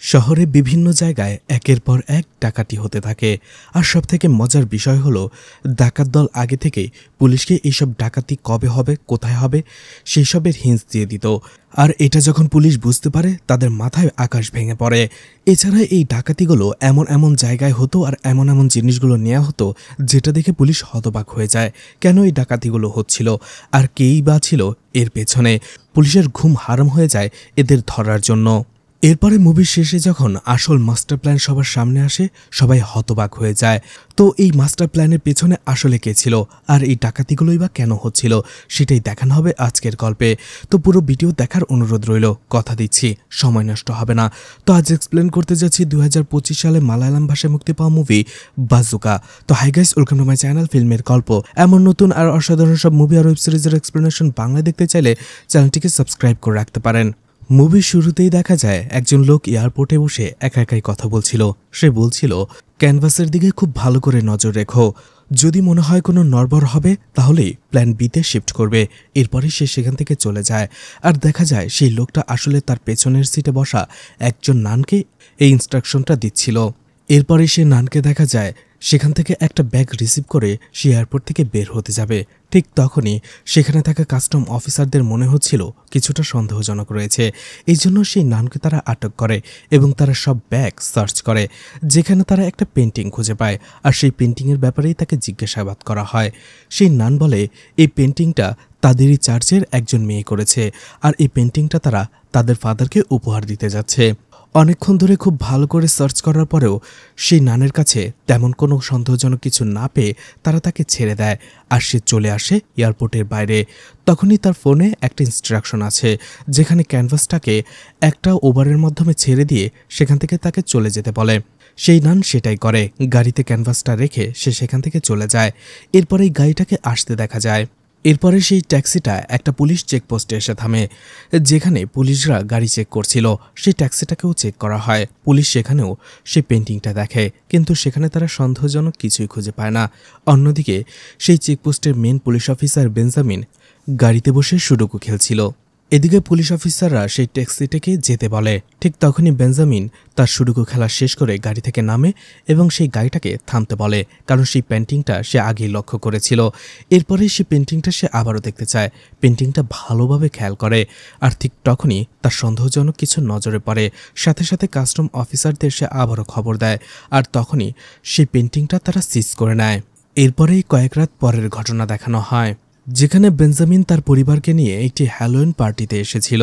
শহরে বিভিন্ন জায়গায় একের পর এক ডাকাতি হতে থাকে। আর সবথেকে মজার বিষয় হলো ডাকাত দল আগে থেকেই পুলিশকে এইসব ডাকাতি কবে হবে, কোথায় হবে সেই সবের হিন্টস দিয়ে দিত। আর এটা যখন পুলিশ বুঝতে পারে তাদের মাথায় আকাশ ভেঙে পড়ে। এছাড়া এই ডাকাতিগুলো এমন এমন জায়গায় হতো আর এমন এমন জিনিসগুলো নেওয়া হতো যেটা দেখে পুলিশ হতবাক হয়ে যায়। কেন এই ডাকাতিগুলো হচ্ছিল আর কেই বা ছিল এর পেছনে? পুলিশের ঘুম হারাম হয়ে যায় এদের ধরার জন্য। এরপরে মুভির শেষে যখন আসল মাস্টার প্ল্যান সবার সামনে আসে, সবাই হতবাক হয়ে যায়। তো এই মাস্টার প্ল্যানের পেছনে আসলে কে ছিল আর এই ডাকাতিগুলোই বা কেন হচ্ছিল সেটাই দেখানো হবে আজকের গল্পে। তো পুরো ভিডিও দেখার অনুরোধ রইল, কথা দিচ্ছি সময় নষ্ট হবে না। তো আজ এক্সপ্লেন করতে যাচ্ছি 2025 সালে মালায়ালাম ভাষায় মুক্তি পাওয়া মুভি বাজুকা। তো hi guys, welcome to my channel ফিল্মের গল্প। এমন নতুন আর অসাধারণ সব মুভি আর ওয়েব সিরিজের এক্সপ্লেনেশন বাংলায় দেখতে চাইলে চ্যানেলটিকে সাবস্ক্রাইব করে রাখতে পারেন। মুভির শুরুতেই দেখা যায় একজন লোক এয়ারপোর্টে বসে একা একাই কথা বলছিল। সে বলছিল, ক্যানভাসের দিকে খুব ভালো করে নজর রেখো, যদি মনে হয় কোনো নড়বড় হবে তাহলেই প্ল্যান বিতে শিফট করবে। এরপরে সে সেখান থেকে চলে যায়। আর দেখা যায় সেই লোকটা আসলে তার পেছনের সিটে বসা একজন নানকে এই ইনস্ট্রাকশনটা দিচ্ছিল। এরপরে সে নানকে দেখা যায় সেখান থেকে একটা ব্যাগ রিসিভ করে সে এয়ারপোর্ট থেকে বের হতে যাবে। ঠিক তখনই সেখানে থাকা কাস্টম অফিসারদের মনে হচ্ছিল কিছুটা সন্দেহজনক রয়েছে। এই জন্য সেই নানকে তারা আটক করে এবং তারা সব ব্যাগ সার্চ করে, যেখানে তারা একটা পেন্টিং খুঁজে পায়। আর সেই পেন্টিংয়ের ব্যাপারেই তাকে জিজ্ঞাসাবাদ করা হয়। সেই নান বলে এই পেন্টিংটা তাদেরই চার্চের একজন মেয়ে করেছে আর এই পেন্টিংটা তারা তাদের ফাদারকে উপহার দিতে যাচ্ছে। অনেকক্ষণ ধরে খুব ভালো করে সার্চ করার পরেও সেই নানের কাছে তেমন কোনো সন্দেহজনক কিছু না পেয়ে তারা তাকে ছেড়ে দেয় আর সে চলে আসে এয়ারপোর্টের বাইরে। তখনই তার ফোনে একটা ইনস্ট্রাকশন আছে যেখানে ক্যানভাসটাকে একটা ওভারের মাধ্যমে ছেড়ে দিয়ে সেখান থেকে তাকে চলে যেতে বলে। সেই নান সেটাই করে, গাড়িতে ক্যানভাসটা রেখে সে সেখান থেকে চলে যায়। এরপরেই গাড়িটাকে আসতে দেখা যায়। এরপরে সেই ট্যাক্সিটা একটা পুলিশ চেকপোস্টে এসে থামে, যেখানে পুলিশরা গাড়ি চেক করছিল। সেই ট্যাক্সিটাকেও চেক করা হয়। পুলিশ সেখানেও সেই পেন্টিংটা দেখে, কিন্তু সেখানে তারা সন্দেহজনক কিছুই খুঁজে পায় না। অন্যদিকে সেই চেকপোস্টের মেন পুলিশ অফিসার বেঞ্জামিন গাড়িতে বসে সুডোকু খেলছিল। এদিকে পুলিশ অফিসাররা সেই ট্যাক্সিটাকে যেতে বলে। ঠিক তখনই বেঞ্জামিন তার সুডোকু খেলা শেষ করে গাড়ি থেকে নামে এবং সেই গাড়িটাকে থামতে বলে, কারণ সেই পেন্টিংটা সে আগেই লক্ষ্য করেছিল। এরপরে সেই পেন্টিংটা সে আবারও দেখতে চায়। পেন্টিংটা ভালোভাবে খেয়াল করে আর ঠিক তখনই তার সন্দেহজনক কিছু নজরে পড়ে। সাথে সাথে কাস্টম অফিসারদের সে আবারও খবর দেয় আর তখনই সেই পেন্টিংটা তারা সিজ করে নেয়। এরপরেই কয়েক রাত পরের ঘটনা দেখানো হয়, যেখানে বেঞ্জামিন তার পরিবারকে নিয়ে একটি হ্যালোইন পার্টিতে এসেছিল।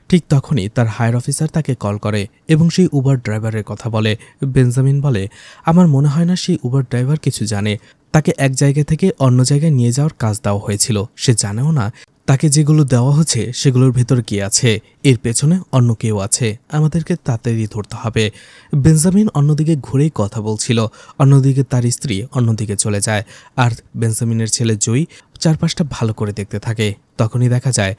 ঠিক তখনই তার হায়ার অফিসার তাকে কল করে এবং সেই উবার ড্রাইভারের কথা বলে। বেঞ্জামিন বলে, আমার মনে হয় না সেই উবার ড্রাইভার কিছু জানে। তাকে এক জায়গা থেকে অন্য জায়গায় নিয়ে যাওয়ার কাজ দেওয়া হয়েছিল। সে জানেও না তাকে যেগুলো দেওয়া হচ্ছে সেগুলোর ভেতর কি আছে। এর পেছনে অন্য কেউ আছে, আমাদেরকে তাড়াতাড়ি ধরতে হবে। বেঞ্জামিন অন্যদিকে ঘুরেই কথা বলছিল। অন্যদিকে তার স্ত্রী অন্যদিকে চলে যায় আর বেঞ্জামিনের ছেলে জয়ী চারপাশটা ভালো করে দেখতে থাকে। তখনই দেখা যায়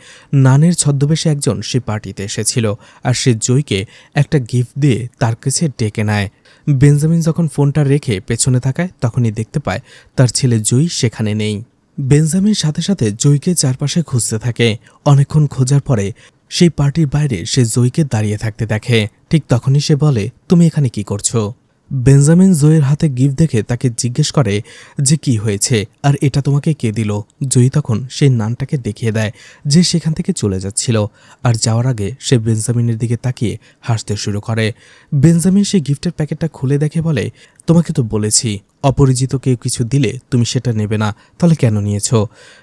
নানের ছদ্মবেশে একজন সে পার্টিতে এসেছিল আর সে জয়ীকে একটা গিফট দিয়ে তার কাছে ডেকে নেয়। বেঞ্জামিন যখন ফোনটা রেখে পেছনে তাকায় তখনই দেখতে পায় তার ছেলে জয়ী সেখানে নেই। বেঞ্জামিন সাথে সাথে জয়ীকে চারপাশে খুঁজতে থাকে। অনেকক্ষণ খোঁজার পরে সেই পার্টির বাইরে সে জয়ীকে দাঁড়িয়ে থাকতে দেখে। ঠিক তখনই সে বলে, তুমি এখানে কি করছো? বেঞ্জামিন জয়ীর হাতে গিফট দেখে তাকে জিজ্ঞেস করে যে কি হয়েছে আর এটা তোমাকে কে দিল। জয়ী তখন সেই নানটাকে দেখিয়ে দেয় যে সেখান থেকে চলে যাচ্ছিল। আর যাওয়ার আগে সে বেঞ্জামিনের দিকে তাকিয়ে হাসতে শুরু করে। বেঞ্জামিন সেই গিফটের প্যাকেটটা খুলে দেখে বলে, তোমাকে তো বলেছি অপরিচিত কেউ কিছু দিলে তুমি সেটা নেবে না, তাহলে কেন নিয়েছো?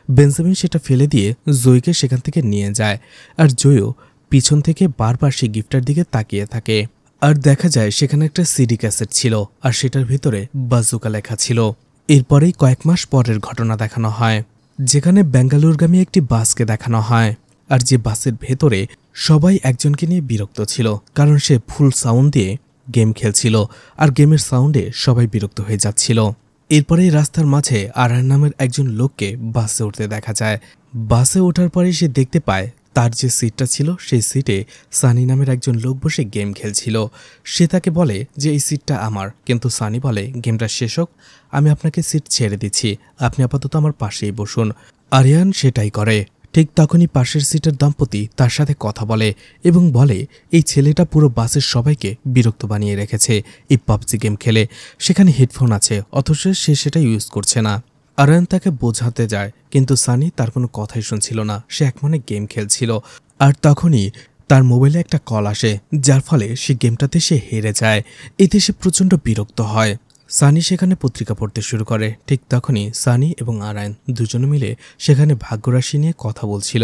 বেঞ্জামিন সেটা ফেলে দিয়ে জয়ীকে সেখান থেকে নিয়ে যায় আর জয়ীও পিছন থেকে বারবার সেই গিফটের দিকে তাকিয়ে থাকে। আর দেখা যায় সেখানে একটা সিডি ক্যাসেট ছিল আর সেটার ভিতরে বাজুকা লেখা ছিল। এরপরেই কয়েক মাস পরের ঘটনা দেখানো হয়, যেখানে বেঙ্গালুরুগামী একটি বাসকে দেখানো হয়। আর যে বাসের ভেতরে সবাই একজনকে নিয়ে বিরক্ত ছিল, কারণ সে ফুল সাউন্ড দিয়ে গেম খেলছিল আর গেমের সাউন্ডে সবাই বিরক্ত হয়ে যাচ্ছিল। এরপরেই রাস্তার মাঝে আরহান নামের একজন লোককে বাসে উঠতে দেখা যায়। বাসে ওঠার পরে সে দেখতে পায় তার যে সিটটা ছিল সেই সিটে সানি নামের একজন লোক বসে গেম খেলছিল। সে তাকে বলে যে এই সিটটা আমার, কিন্তু সানি বলে গেমটা শেষ হোক, আমি আপনাকে সিট ছেড়ে দিচ্ছি, আপনি আপাতত আমার পাশেই বসুন। আরিয়ান সেটাই করে। ঠিক তখনই পাশের সিটের দম্পতি তার সাথে কথা বলে এবং বলে এই ছেলেটা পুরো বাসের সবাইকে বিরক্ত বানিয়ে রেখেছে এই পাবজি গেম খেলে। সেখানে হেডফোন আছে অথচ সে সেটা ইউজ করছে না। আরায়ান তাকে বোঝাতে যায় কিন্তু সানি তার কোনো কথাই শুনছিল না, সে একমনে গেম খেলছিল। আর তখনই তার মোবাইলে একটা কল আসে যার ফলে সে গেমটাতে সে হেরে যায়। এতে সে প্রচণ্ড বিরক্ত হয়। সানি সেখানে পত্রিকা পড়তে শুরু করে। ঠিক তখনই সানি এবং আরায়ান দুজনে মিলে সেখানে ভাগ্যরাশি নিয়ে কথা বলছিল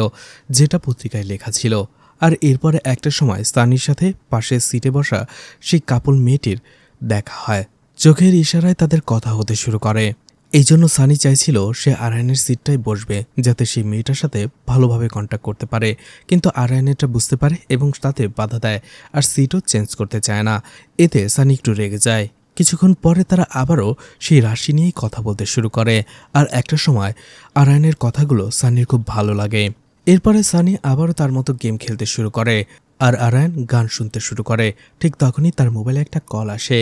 যেটা পত্রিকায় লেখা ছিল। আর এরপরে একটা সময় সানির সাথে পাশের সিটে বসা সেই কাপল মেয়েটির দেখা হয়। চোখের ইশারায় তাদের কথা হতে শুরু করে। এই জন্য সানি চাইছিল সে আরায়ানের সিটটাই বসবে যাতে সেই মেয়েটার সাথে ভালোভাবে কন্ট্যাক্ট করতে পারে, কিন্তু আরায়ান এটা বুঝতে পারে এবং তাতে বাধা দেয় আর সিটও চেঞ্জ করতে চায় না। এতে সানি একটু রেগে যায়। কিছুক্ষণ পরে তারা আবারও সেই রাশি নিয়েই কথা বলতে শুরু করে। আর একটা সময় আরায়ানের কথাগুলো সানির খুব ভালো লাগে। এরপরে সানি আবারও তার মতো গেম খেলতে শুরু করে আর আরায়ান গান শুনতে শুরু করে। ঠিক তখনই তার মোবাইলে একটা কল আসে।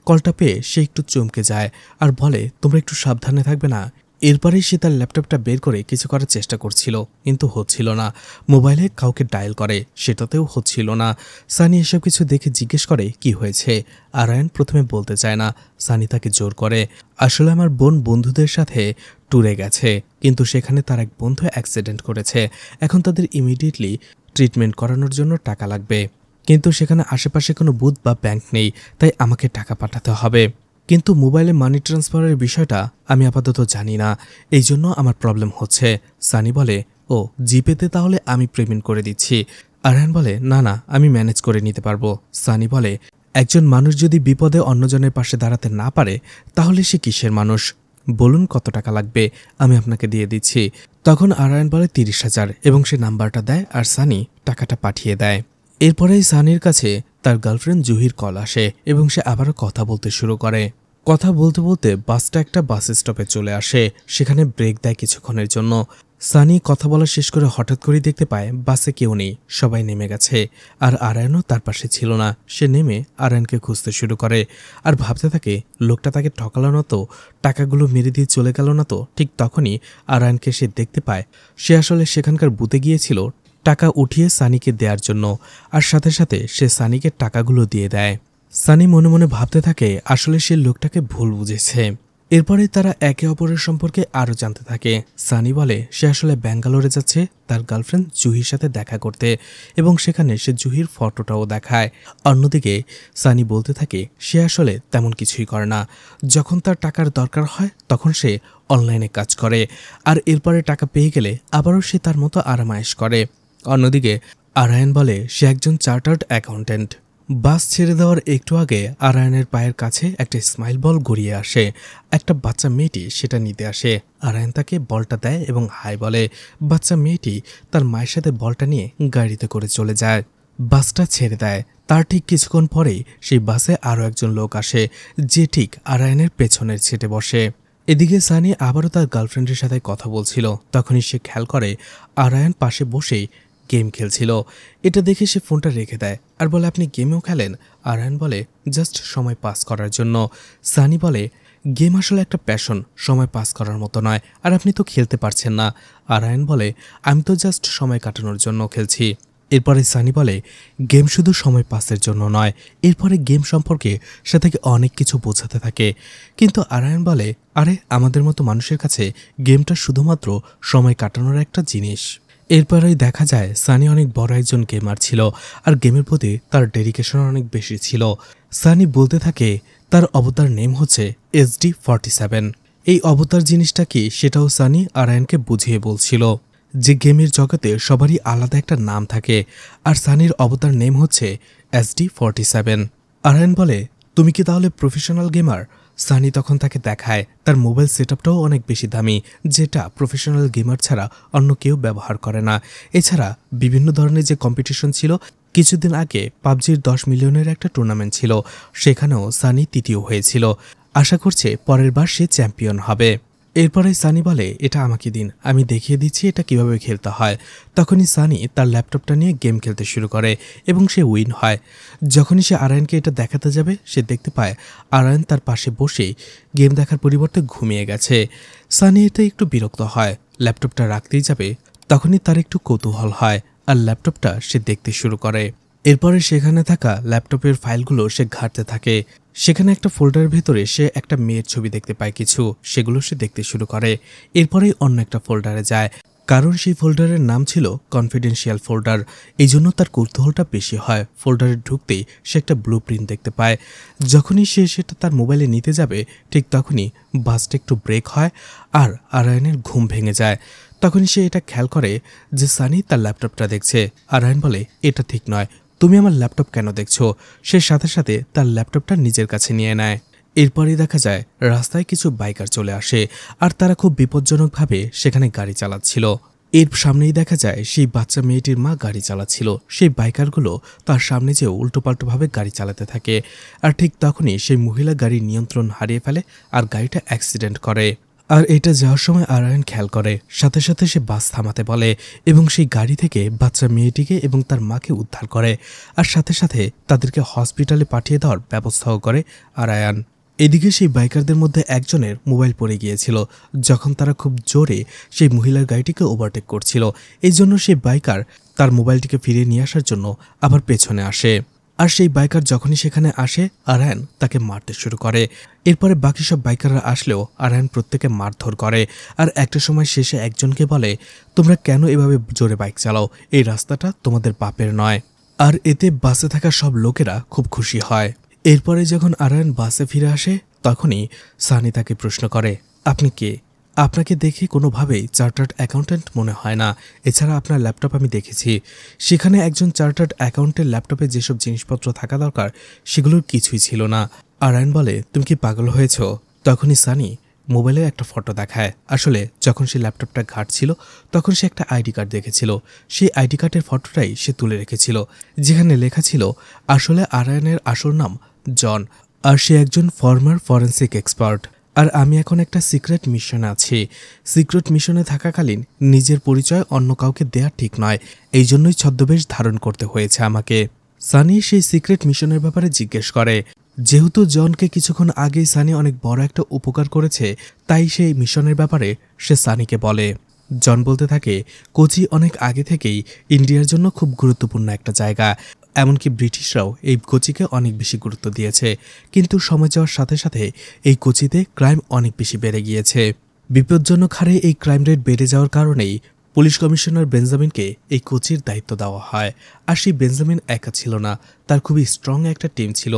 কলটা পেয়ে সে একটু চমকে যায় আর বলে তোমরা একটু সাবধানে থাকবে না। এরপরেই সে তার ল্যাপটপটা বের করে কিছু করার চেষ্টা করছিল কিন্তু হচ্ছিল না। মোবাইলে কাউকে ডায়াল করে, সেটাতেও হচ্ছিল না। সানি এসব কিছু দেখে জিজ্ঞেস করে কি হয়েছে। আরায়ান প্রথমে বলতে চায় না। সানি তাকে জোর করে, আসলে আমার বোন বন্ধুদের সাথে ট্যুরে গেছে কিন্তু সেখানে তার এক বন্ধু অ্যাক্সিডেন্ট করেছে। এখন তাদের ইমিডিয়েটলি ট্রিটমেন্ট করানোর জন্য টাকা লাগবে, কিন্তু সেখানে আশেপাশে কোনো বুথ বা ব্যাংক নেই, তাই আমাকে টাকা পাঠাতে হবে। কিন্তু মোবাইলে মানি ট্রান্সফারের বিষয়টা আমি আপাতত জানি না, এই জন্য আমার প্রবলেম হচ্ছে। সানি বলে, ও জিপেতে তাহলে আমি পেমেন্ট করে দিচ্ছি। আরহান বলে, না না আমি ম্যানেজ করে নিতে পারবো। সানি বলে, একজন মানুষ যদি বিপদে অন্যজনের পাশে দাঁড়াতে না পারে তাহলে সে কিসের মানুষ? বলুন কত টাকা লাগবে, আমি আপনাকে দিয়ে দিচ্ছি। তখন আরহান বলে 30,000 এবং সে নাম্বারটা দেয় আর সানি টাকাটা পাঠিয়ে দেয়। এরপরেই সানির কাছে তার গার্লফ্রেন্ড জুহির কল আসে এবং সে আবারও কথা বলতে শুরু করে। কথা বলতে বলতে বাসটা একটা বাস স্টপে চলে আসে। সেখানে ব্রেক দেয় কিছুক্ষণের জন্য। সানি কথা বলা শেষ করে হঠাৎ করেই দেখতে পায় বাসে কেউ নেই, সবাই নেমে গেছে। আর আরায়ানও তার পাশে ছিল না। সে নেমে আরায়ানকে খুঁজতে শুরু করে আর ভাবতে থাকে লোকটা তাকে ঠকালো না তো, টাকাগুলো মেরে দিয়ে চলে গেল না তো। ঠিক তখনই আরায়ানকে সে দেখতে পায়। সে আসলে সেখানকার বুথে গিয়েছিল টাকা উঠিয়ে সানিকে দেওয়ার জন্য, আর সাথে সাথে সে সানিকে টাকাগুলো দিয়ে দেয়। সানি মনে মনে ভাবতে থাকে আসলে সে লোকটাকে ভুল বুঝেছে। এরপরে তারা একে অপরের সম্পর্কে আরও জানতে থাকে। সানি বলে সে আসলে ব্যাঙ্গালোরে যাচ্ছে তার গার্লফ্রেন্ড জুহির সাথে দেখা করতে এবং সেখানে সে জুহির ফটোটাও দেখায়। অন্যদিকে সানি বলতে থাকে সে আসলে তেমন কিছুই করে না, যখন তার টাকার দরকার হয় তখন সে অনলাইনে কাজ করে আর এরপরে টাকা পেয়ে গেলে আবারও সে তার মতো আরামায়েশ করে। অন্যদিকে আরায়ান বলে সে একজন চার্টার্ড অ্যাকাউন্ট্যান্ট। বাস ছেড়ে দেওয়ার একটু আগে আরায়ানের পায়ের কাছে একটা স্মাইল বল গড়িয়ে আসে। একটা বাচ্চা মেয়েটি সেটা নিতে আসে। আরায়ান তাকে বলটা দেয় এবং হাই বলে। বাচ্চা মেয়েটি তার মায়ের সাথে বলটা নিয়ে গাড়িতে করে চলে যায়। বাসটা ছেড়ে দেয়। তার ঠিক কিছুক্ষণ পরেই সেই বাসে আরও একজন লোক আসে যে ঠিক আরায়ানের পেছনের সিটে বসে। এদিকে সানি আবারও তার গার্লফ্রেন্ডের সাথে কথা বলছিল। তখনই সে খেয়াল করে আরায়ান পাশে বসেই গেম খেলছিল। এটা দেখে সে ফোনটা রেখে দেয় আর বলে আপনি গেমেও খেলেন? আরায়ান বলে জাস্ট সময় পাস করার জন্য। সানি বলে গেম আসলে একটা প্যাশন, সময় পাস করার মতো নয়, আর আপনি তো খেলতে পারছেন না। আরায়ান বলে আমি তো জাস্ট সময় কাটানোর জন্য খেলছি। এরপরে সানি বলে গেম শুধু সময় পাসের জন্য নয়। এরপরে গেম সম্পর্কে সে থেকে অনেক কিছু বোঝাতে থাকে, কিন্তু আরায়ান বলে আরে আমাদের মতো মানুষের কাছে গেমটা শুধুমাত্র সময় কাটানোর একটা জিনিস। এরপরেই দেখা যায় সানি অনেক বড় একজন গেমার ছিল আর গেমের প্রতি তার ডেডিকেশন অনেক বেশি ছিল। সানি বলতে থাকে তার অবতার নেম হচ্ছে SD47। এই অবতার জিনিসটা কি সেটাও সানি আরায়ানকে বুঝিয়ে বলছিল যে গেমের জগতে সবারই আলাদা একটা নাম থাকে আর সানির অবতার নেম হচ্ছে SD47। আরায়ান বলে তুমি কি তাহলে প্রফেশনাল গেমার? সানি তখন তাকে দেখায় তার মোবাইল সেটআপটাও অনেক বেশি দামি, যেটা প্রফেশনাল গেমার ছাড়া অন্য কেউ ব্যবহার করে না। এছাড়া বিভিন্ন ধরনের যে কম্পিটিশন ছিল, কিছুদিন আগে পাবজির 10 মিলিয়নের একটা টুর্নামেন্ট ছিল, সেখানেও সানি তৃতীয় হয়েছিল। আশা করছে পরের বার সে চ্যাম্পিয়ন হবে। এরপরে সানি বলে এটা আমাকে দিন, আমি দেখিয়ে দিচ্ছি এটা কিভাবে খেলতে হয়। তখনই সানি তার ল্যাপটপটা নিয়ে গেম খেলতে শুরু করে এবং সে উইন হয়। যখনই সে আরায়ানকে এটা দেখাতে যাবে সে দেখতে পায় আরায়ান তার পাশে বসেই গেম দেখার পরিবর্তে ঘুমিয়ে গেছে। সানি এতে একটু বিরক্ত হয়, ল্যাপটপটা রাখতেই যাবে তখনই তার একটু কৌতূহল হয় আর ল্যাপটপটা সে দেখতে শুরু করে। এরপরে সেখানে থাকা ল্যাপটপের ফাইলগুলো সে ঘাঁটতে থাকে। সেখানে একটা ফোল্ডারের ভেতরে সে একটা মেয়ের ছবি দেখতে পায় কিছু, সেগুলো সে দেখতে শুরু করে। এরপরেই অন্য একটা ফোল্ডারে যায়, কারণ সেই ফোল্ডারের নাম ছিল কনফিডেন্সিয়াল ফোল্ডার। এই জন্য তার কৌতূহলটা বেশি হয়। ফোল্ডারে ঢুকতেই সে একটা ব্লু প্রিন্ট দেখতে পায়। যখনই সে সেটা তার মোবাইলে নিতে যাবে ঠিক তখনই বাসটা একটু ব্রেক হয় আর আরায়নের ঘুম ভেঙে যায়। তখনই সে এটা খেয়াল করে যে সানি তার ল্যাপটপটা দেখছে। আরায়ন বলে, এটা ঠিক নয়, তুমি আমার ল্যাপটপ কেন দেখছো? সে সাথে সাথে তার ল্যাপটপটা নিজের কাছে নিয়ে নেয়। এরপরই দেখা যায় রাস্তায় কিছু বাইকার চলে আসে আর তারা খুব বিপজ্জনকভাবে সেখানে গাড়ি চালাচ্ছিল। এর সামনেই দেখা যায় সেই বাচ্চা মেয়েটির মা গাড়ি চালাচ্ছিল। সেই বাইকারগুলো তার সামনে যেয়ে উল্টোপাল্টোভাবে গাড়ি চালাতে থাকে আর ঠিক তখনই সেই মহিলা গাড়ির নিয়ন্ত্রণ হারিয়ে ফেলে আর গাড়িটা অ্যাক্সিডেন্ট করে। আর এটা যাওয়ার সময় আরায়ন খেয়াল করে, সাথে সাথে সে বাস থামাতে বলে এবং সেই গাড়ি থেকে বাচ্চা মেয়েটিকে এবং তার মাকে উদ্ধার করে আর সাথে সাথে তাদেরকে হসপিটালে পাঠিয়ে দেওয়ার ব্যবস্থাও করে আরায়ন। এদিকে সেই বাইকারদের মধ্যে একজনের মোবাইল পড়ে গিয়েছিল যখন তারা খুব জোরে সেই মহিলার গাড়িটিকে ওভারটেক করছিল। এই জন্য সেই বাইকার তার মোবাইলটিকে ফিরিয়ে নিয়ে আসার জন্য আবার পেছনে আসে। আর সেই বাইকার যখনই সেখানে আসে আরায়ন তাকে মারতে শুরু করে। এরপরে বাকি সব বাইকাররা আসলেও আরায়ন প্রত্যেকে মারধর করে আর একটা সময় শেষে একজনকে বলে, তোমরা কেন এভাবে জোরে বাইক চালাও? এই রাস্তাটা তোমাদের বাপের নয়। আর এতে বাসে থাকা সব লোকেরা খুব খুশি হয়। এরপরে যখন আরায়ন বাসে ফিরে আসে তখনই সানি তাকে প্রশ্ন করে, আপনি কে? আপনাকে দেখে কোনোভাবেই চার্টার্ড অ্যাকাউন্ট্যান্ট মনে হয় না। এছাড়া আপনার ল্যাপটপ আমি দেখেছি, সেখানে একজন চার্টার্ড অ্যাকাউন্টের ল্যাপটপে যেসব জিনিসপত্র থাকা দরকার সেগুলোর কিছুই ছিল না। আরায়ন বলে, তুমি কি পাগল হয়েছ? তখনই সানি মোবাইলে একটা ফটো দেখায়। আসলে যখন সে ল্যাপটপটা ঘাঁটছিল তখন সে একটা আইডি কার্ড দেখেছিল। সেই আইডি কার্ডের ফটোটাই সে তুলে রেখেছিল, যেখানে লেখা ছিল আসলে আরায়নের আসল নাম জন আর সে একজন ফর্মার ফরেন্সিক এক্সপার্ট। আর আমি এখন একটা সিক্রেট মিশনে আছি। সিক্রেট মিশনে থাকাকালীন নিজের পরিচয় অন্য কাউকে দেয়া ঠিক নয়, এই জন্যই ছদ্মবেশ ধারণ করতে হয়েছে আমাকে। সানি সেই সিক্রেট মিশনের ব্যাপারে জিজ্ঞেস করে। যেহেতু জনকে কিছুক্ষণ আগেই সানি অনেক বড় একটা উপকার করেছে, তাই সেই মিশনের ব্যাপারে সে সানিকে বলে। জন বলতে থাকে, কোচি অনেক আগে থেকেই ইন্ডিয়ার জন্য খুব গুরুত্বপূর্ণ একটা জায়গা। এমনকি ব্রিটিশরাও এই কোচিকে অনেক বেশি গুরুত্ব দিয়েছে, কিন্তু সময় যাওয়ার সাথে সাথে এই কোচিতে ক্রাইম অনেক বেশি বেড়ে গিয়েছে। বিপজ্জনক হারে এই ক্রাইম রেট বেড়ে যাওয়ার কারণেই পুলিশ কমিশনার বেঞ্জামিনকে এই কোচির দায়িত্ব দেওয়া হয়। আর সেই বেঞ্জামিন একা ছিল না, তার খুবই স্ট্রং একটা টিম ছিল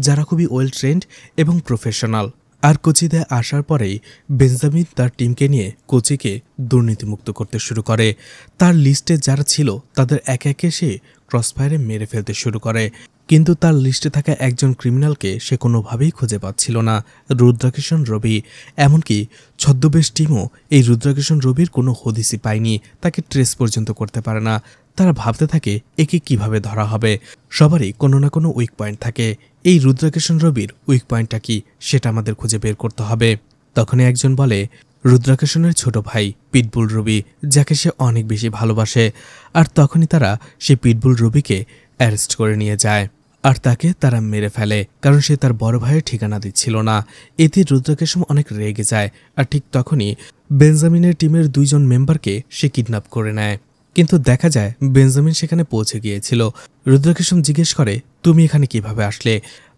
যারা খুবই ওয়েল ট্রেন্ড এবং প্রফেশনাল। আর কোচিতে আসার পরেই বেঞ্জামিন তার টিমকে নিয়ে কোচিকে দুর্নীতিমুক্ত করতে শুরু করে। তার লিস্টে যারা ছিল তাদের একে একে সে ক্রসফায়ারে মেরে ফেলতে শুরু করে, কিন্তু তার লিস্টে থাকা একজন ক্রিমিনালকে সে কোনোভাবেই খুঁজে পাচ্ছিল না, রুদ্রাকিশন রবি। এমনকি ছদ্মবেশ টিমও এই রুদ্রাকিশন রবির কোনো হদিসই পায়নি, তাকে ট্রেস পর্যন্ত করতে পারে না। তারা ভাবতে থাকে একে কিভাবে ধরা হবে। সবারই কোনো না কোনো উইক পয়েন্ট থাকে। এই রুদ্রাকিশন রবির উইক পয়েন্টটা কি সেটা আমাদের খুঁজে বের করতে হবে। তখনই একজন বলে, রুদ্রাকিশনের ছোট ভাই পিটবুল রবি, যাকে সে অনেক বেশি ভালোবাসে। আর তখনই তারা সেই পিটবুল রবিকে অ্যারেস্ট করে নিয়ে যায় আর তাকে তারা মেরে ফেলে, কারণ সে তার বড় ভাইয়ের ঠিকানা দিচ্ছিল না। এতে রুদ্রাকিশন অনেক রেগে যায় আর ঠিক তখনই বেঞ্জামিনের টিমের 2 জন মেম্বারকে সে কিডন্যাপ করে নেয়। কিন্তু দেখা যায় বেঞ্জামিন সেখানে পৌঁছে গিয়েছিল। রুদ্রাকিশন জিজ্ঞেস করে, তুমি এখানে কিভাবে আসলে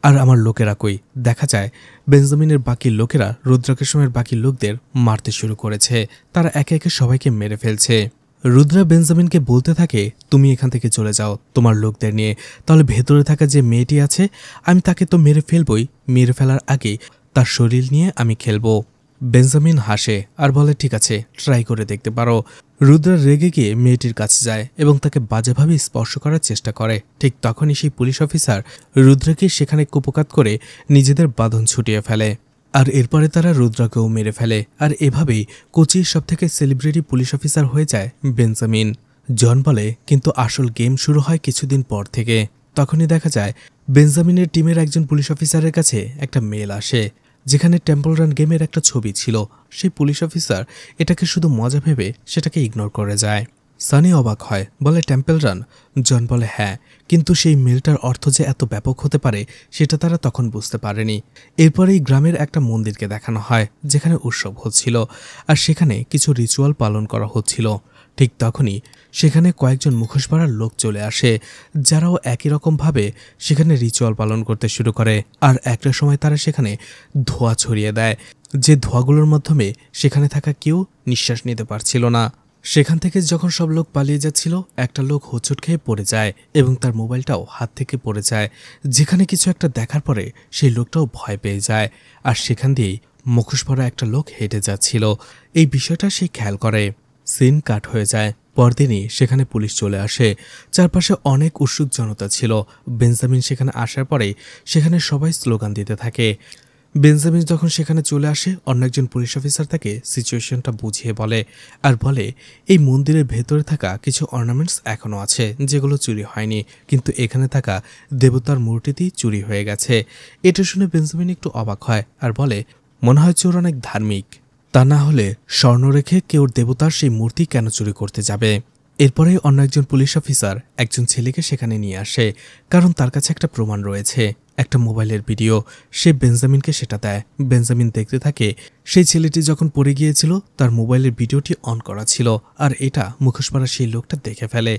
আর আমার লোকেরা কই? দেখা যায় বেঞ্জামিনের বাকি লোকেরা রুদ্রাকিশনের বাকি লোকদের মারতে শুরু করেছে। তারা একে একে সবাইকে মেরে ফেলছে। রুদ্রা বেঞ্জামিনকে বলতে থাকে, তুমি এখান থেকে চলে যাও তোমার লোকদের নিয়ে, তাহলে ভেতরে থাকা যে মেয়েটি আছে আমি তাকে তো মেরে ফেলবই, মেরে ফেলার আগে তার শরীর নিয়ে আমি খেলবো। বেঞ্জামিন হাসে আর বলে, ঠিক আছে, ট্রাই করে দেখতে পারো। রুদ্রা রেগে গিয়ে মেয়েটির কাছে যায় এবং তাকে বাজেভাবে স্পর্শ করার চেষ্টা করে। ঠিক তখনই সেই পুলিশ অফিসার রুদ্রাকে সেখানে কুপকাত করে নিজেদের বাঁধন ছুটিয়ে ফেলে আর এরপরে তারা রুদ্রাকেও মেরে ফেলে। আর এভাবেই কোচির সবথেকে সেলিব্রিটি পুলিশ অফিসার হয়ে যায় বেঞ্জামিন। জন বলে, কিন্তু আসল গেম শুরু হয় কিছুদিন পর থেকে। তখনই দেখা যায় বেঞ্জামিনের টিমের একজন পুলিশ অফিসারের কাছে একটা মেল আসে, যেখানে টেম্পল রান গেমের একটা ছবি ছিল। সেই পুলিশ অফিসার এটাকে শুধু মজা ভেবে সেটাকে ইগনোর করে যায়। সানি অবাক হয়, বলে, টেম্পল রান? জন বলে, হ্যাঁ, কিন্তু সেই মেলটার অর্থ যে এত ব্যাপক হতে পারে সেটা তারা তখন বুঝতে পারেনি। এরপরেই গ্রামের একটা মন্দিরকে দেখানো হয় যেখানে উৎসব হচ্ছিল আর সেখানে কিছু রিচুয়াল পালন করা হচ্ছিল। ঠিক তখনই সেখানে কয়েকজন মুখোশ পরা লোক চলে আসে, যারাও একই রকমভাবে সেখানে রিচুয়াল পালন করতে শুরু করে। আর একটা সময় তারা সেখানে ধোঁয়া ছড়িয়ে দেয়, যে ধোঁয়াগুলোর মাধ্যমে সেখানে থাকা কেউ নিঃশ্বাস নিতে পারছিল না। সেখান থেকে যখন সব লোক পালিয়ে যাচ্ছিল, একটা লোক হোঁচট খেয়ে পড়ে যায় এবং তার মোবাইলটাও হাত থেকে পড়ে যায়। যেখানে কিছু একটা দেখার পরে সেই লোকটাও ভয় পেয়ে যায়, আর সেখান দিয়েই মুখোশ পরা একটা লোক হেঁটে যাচ্ছিল। এই বিষয়টা সে খেয়াল করে। সিন কাট হয়ে যায়। পরদিনই সেখানে পুলিশ চলে আসে। চারপাশে অনেক উৎসুক জনতা ছিল। বেঞ্জামিন সেখানে আসার পরে সেখানে সবাই স্লোগান দিতে থাকে। বেঞ্জামিন যখন সেখানে চলে আসে, অন্য একজন পুলিশ অফিসার তাকে সিচুয়েশনটা বুঝিয়ে বলে, আর বলে এই মন্দিরের ভেতরে থাকা কিছু অর্নামেন্টস এখনও আছে যেগুলো চুরি হয়নি, কিন্তু এখানে থাকা দেবতার মূর্তিটি চুরি হয়ে গেছে। এটা শুনে বেঞ্জামিন একটু অবাক হয় আর বলে, মনে হয় চোর অনেক ধার্মিক, তা না হলে স্বর্ণ রেখে কেউ দেবতার সেই মূর্তি কেন চুরি করতে যাবে। এরপরে অন্য একজন পুলিশ অফিসার একজন ছেলেকে সেখানে নিয়ে আসে, কারণ তার কাছে একটা প্রমাণ রয়েছে, একটা মোবাইলের ভিডিও। সে বেঞ্জামিনকে সেটা দেয়। বেঞ্জামিন দেখতে থাকে সেই ছেলেটি যখন পড়ে গিয়েছিল তার মোবাইলের ভিডিওটি অন করা ছিল, আর এটা মুখোশ পরা সেই লোকটা দেখে ফেলে।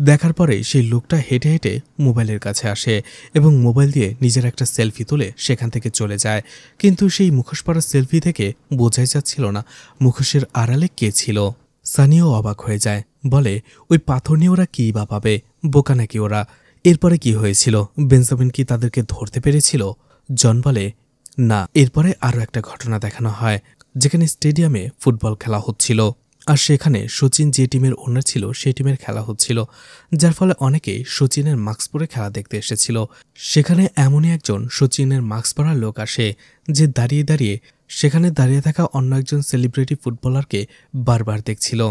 দেখার পরে সেই লোকটা হেঁটে হেঁটে মোবাইলের কাছে আসে এবং মোবাইল দিয়ে নিজের একটা সেলফি তুলে সেখান থেকে চলে যায়। কিন্তু সেই মুখোশ পরা সেলফি থেকে বোঝাই যাচ্ছিল না মুখোশের আড়ালে কে ছিল। সানিও অবাক হয়ে যায়, বলে ওই পাথর নিয়ে ওরা কী বা পাবে, বোকা নাকি ওরা। এরপরে কি হয়েছিল? বেঞ্জামিন কি তাদেরকে ধরতে পেরেছিল? জন বলে, না। এরপরে আরও একটা ঘটনা দেখানো হয়, যেখানে স্টেডিয়ামে ফুটবল খেলা হচ্ছিল, আর সেখানে সচিন যে টিমের ওনার ছিল সেই টিমের খেলা হচ্ছিল, যার ফলে অনেকেই সচিনের মাস্ক পরে খেলা দেখতে এসেছিল। সেখানে এমনই একজন সচিনের মাস্ক পরা লোক আসে, যে দাঁড়িয়ে দাঁড়িয়ে সেখানে দাঁড়িয়ে থাকা অন্য একজন সেলিব্রিটি ফুটবলারকে বারবার দেখছিল।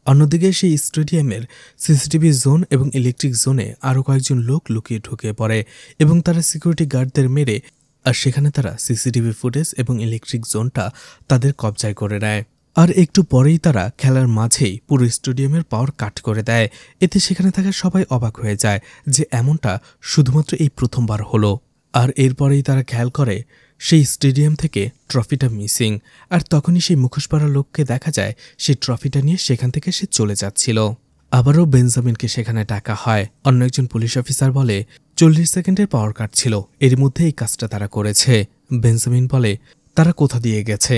অন্যদিকে সেই স্টেডিয়ামের সিসিটিভি জোন এবং ইলেকট্রিক জোনে আরও কয়েকজন লোক লুকিয়ে ঢুকে পড়ে এবং তারা সিকিউরিটি গার্ডদের মেরে, আর সেখানে তারা সিসিটিভি ফুটেজ এবং ইলেকট্রিক জোনটা তাদের কবজায় করে নেয়। আর একটু পরেই তারা খেলার মাঝেই পুরো স্টেডিয়ামের পাওয়ার কাট করে দেয়। এতে সেখানে থাকা সবাই অবাক হয়ে যায় যে এমনটা শুধুমাত্র এই প্রথমবার হলো। আর এরপরেই তারা খেয়াল করে সেই স্টেডিয়াম থেকে ট্রফিটা মিসিং, আর তখনই সেই মুখোশ পরা লোককে দেখা যায় সেই ট্রফিটা নিয়ে সেখান থেকে সে চলে যাচ্ছিল। আবারও বেঞ্জামিনকে সেখানে ডাকা হয়। অন্য একজন পুলিশ অফিসার বলে 40 সেকেন্ডের পাওয়ার কাট ছিল, এর মধ্যে এই কাজটা তারা করেছে। বেঞ্জামিন বলে, তারা কোথা দিয়ে গেছে?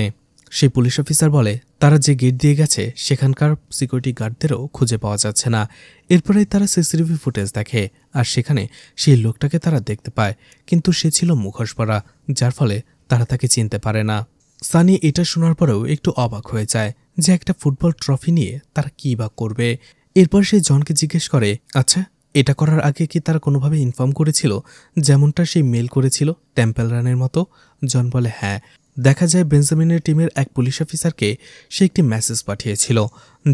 সেই পুলিশ অফিসার বলে, তারা যে গেট দিয়ে গেছে সেখানকার সিকিউরিটি গার্ডদেরও খুঁজে পাওয়া যাচ্ছে না। এরপরে তারা সিসিটিভি ফুটেজ দেখে, আর সেখানে সেই লোকটাকে তারা দেখতে পায়, কিন্তু সে ছিল মুখোশ পরা, যার ফলে তারা তাকে চিনতে পারে না। সানি এটা শোনার পরেও একটু অবাক হয়ে যায় যে একটা ফুটবল ট্রফি নিয়ে তারা কী বা করবে। এরপর সে জনকে জিজ্ঞেস করে, আচ্ছা এটা করার আগে কি তারা কোনোভাবে ইনফর্ম করেছিল, যেমনটা সেই মেল করেছিল টেম্পল রানের মতো? জন বলে, হ্যাঁ। দেখা যায় বেঞ্জামিনের টিমের এক পুলিশ অফিসারকে সে একটি মেসেজ পাঠিয়েছিল,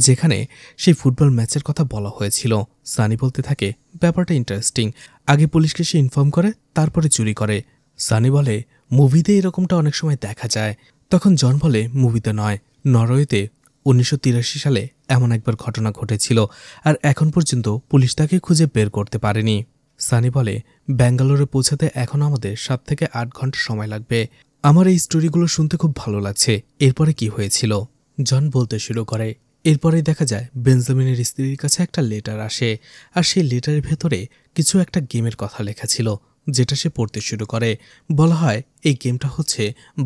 যেখানে সেই ফুটবল ম্যাচের কথা বলা হয়েছিল। সানি বলতে থাকে, ব্যাপারটা ইন্টারেস্টিং, আগে পুলিশকে সে ইনফর্ম করে তারপরে চুরি করে। সানি বলে, মুভিতে এরকমটা অনেক সময় দেখা যায়। তখন জন বলে, মুভিতে নয়, নরওয়েতে 1983 সালে এমন একবার ঘটনা ঘটেছিল, আর এখন পর্যন্ত পুলিশ তাকে খুঁজে বের করতে পারেনি। সানি বলে, ব্যাঙ্গালোরে পৌঁছাতে এখন আমাদের 7 থেকে 8 ঘন্টা সময় লাগবে। আমার এই স্টোরিগুলো শুনতে খুব ভালো লাগছে। এরপরে কি হয়েছিল? জন বলতে শুরু করে। এরপরেই দেখা যায় বেঞ্জামিনের স্ত্রীর কাছে একটা লেটার আসে, আর সেই লেটারের ভেতরে কিছু একটা গেমের কথা লেখা ছিল, যেটা সে পড়তে শুরু করে। বলা হয় এই গেমটা হচ্ছে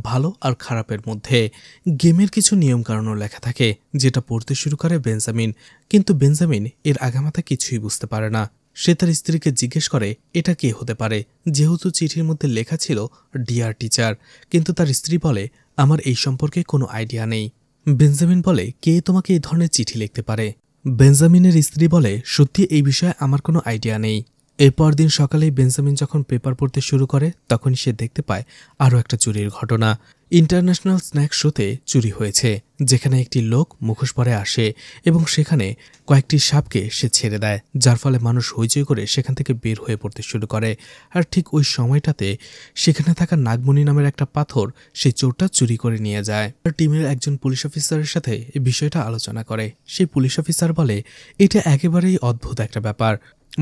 ভালো আর খারাপের মধ্যে। গেমের কিছু নিয়মকানুনও লেখা থাকে, যেটা পড়তে শুরু করে বেঞ্জামিন। কিন্তু বেঞ্জামিন এর আগামাথা কিছুই বুঝতে পারে না। সে তার স্ত্রীকে জিজ্ঞেস করে এটা কে হতে পারে, যেহেতু চিঠির মধ্যে লেখা ছিল ডিয়ার টিচার। কিন্তু তার স্ত্রী বলে, আমার এই সম্পর্কে কোনো আইডিয়া নেই। বেঞ্জামিন বলে, কে তোমাকে এই ধরনের চিঠি লিখতে পারে? বেঞ্জামিনের স্ত্রী বলে, সত্যি এই বিষয়ে আমার কোনো আইডিয়া নেই। এরপর দিন সকালেই বেঞ্জামিন যখন পেপার পড়তে শুরু করে, তখনই সে দেখতে পায় আরও একটা চুরির ঘটনা। ইন্টারন্যাশনাল স্ন্যাক শোতে চুরি হয়েছে, যেখানে একটি লোক মুখোশ পরে আসে এবং সেখানে কয়েকটি সাপকে সে ছেড়ে দেয়, যার ফলে মানুষ হইচই করে সেখান থেকে বের হয়ে পড়তে শুরু করে। আর ঠিক ওই সময়টাতে সেখানে থাকা নাগমণি নামের একটা পাথর সেই চোরটা চুরি করে নিয়ে যায়। আর টিমের একজন পুলিশ অফিসারের সাথে এই বিষয়টা আলোচনা করে। সেই পুলিশ অফিসার বলে, এটা একেবারেই অদ্ভুত একটা ব্যাপার।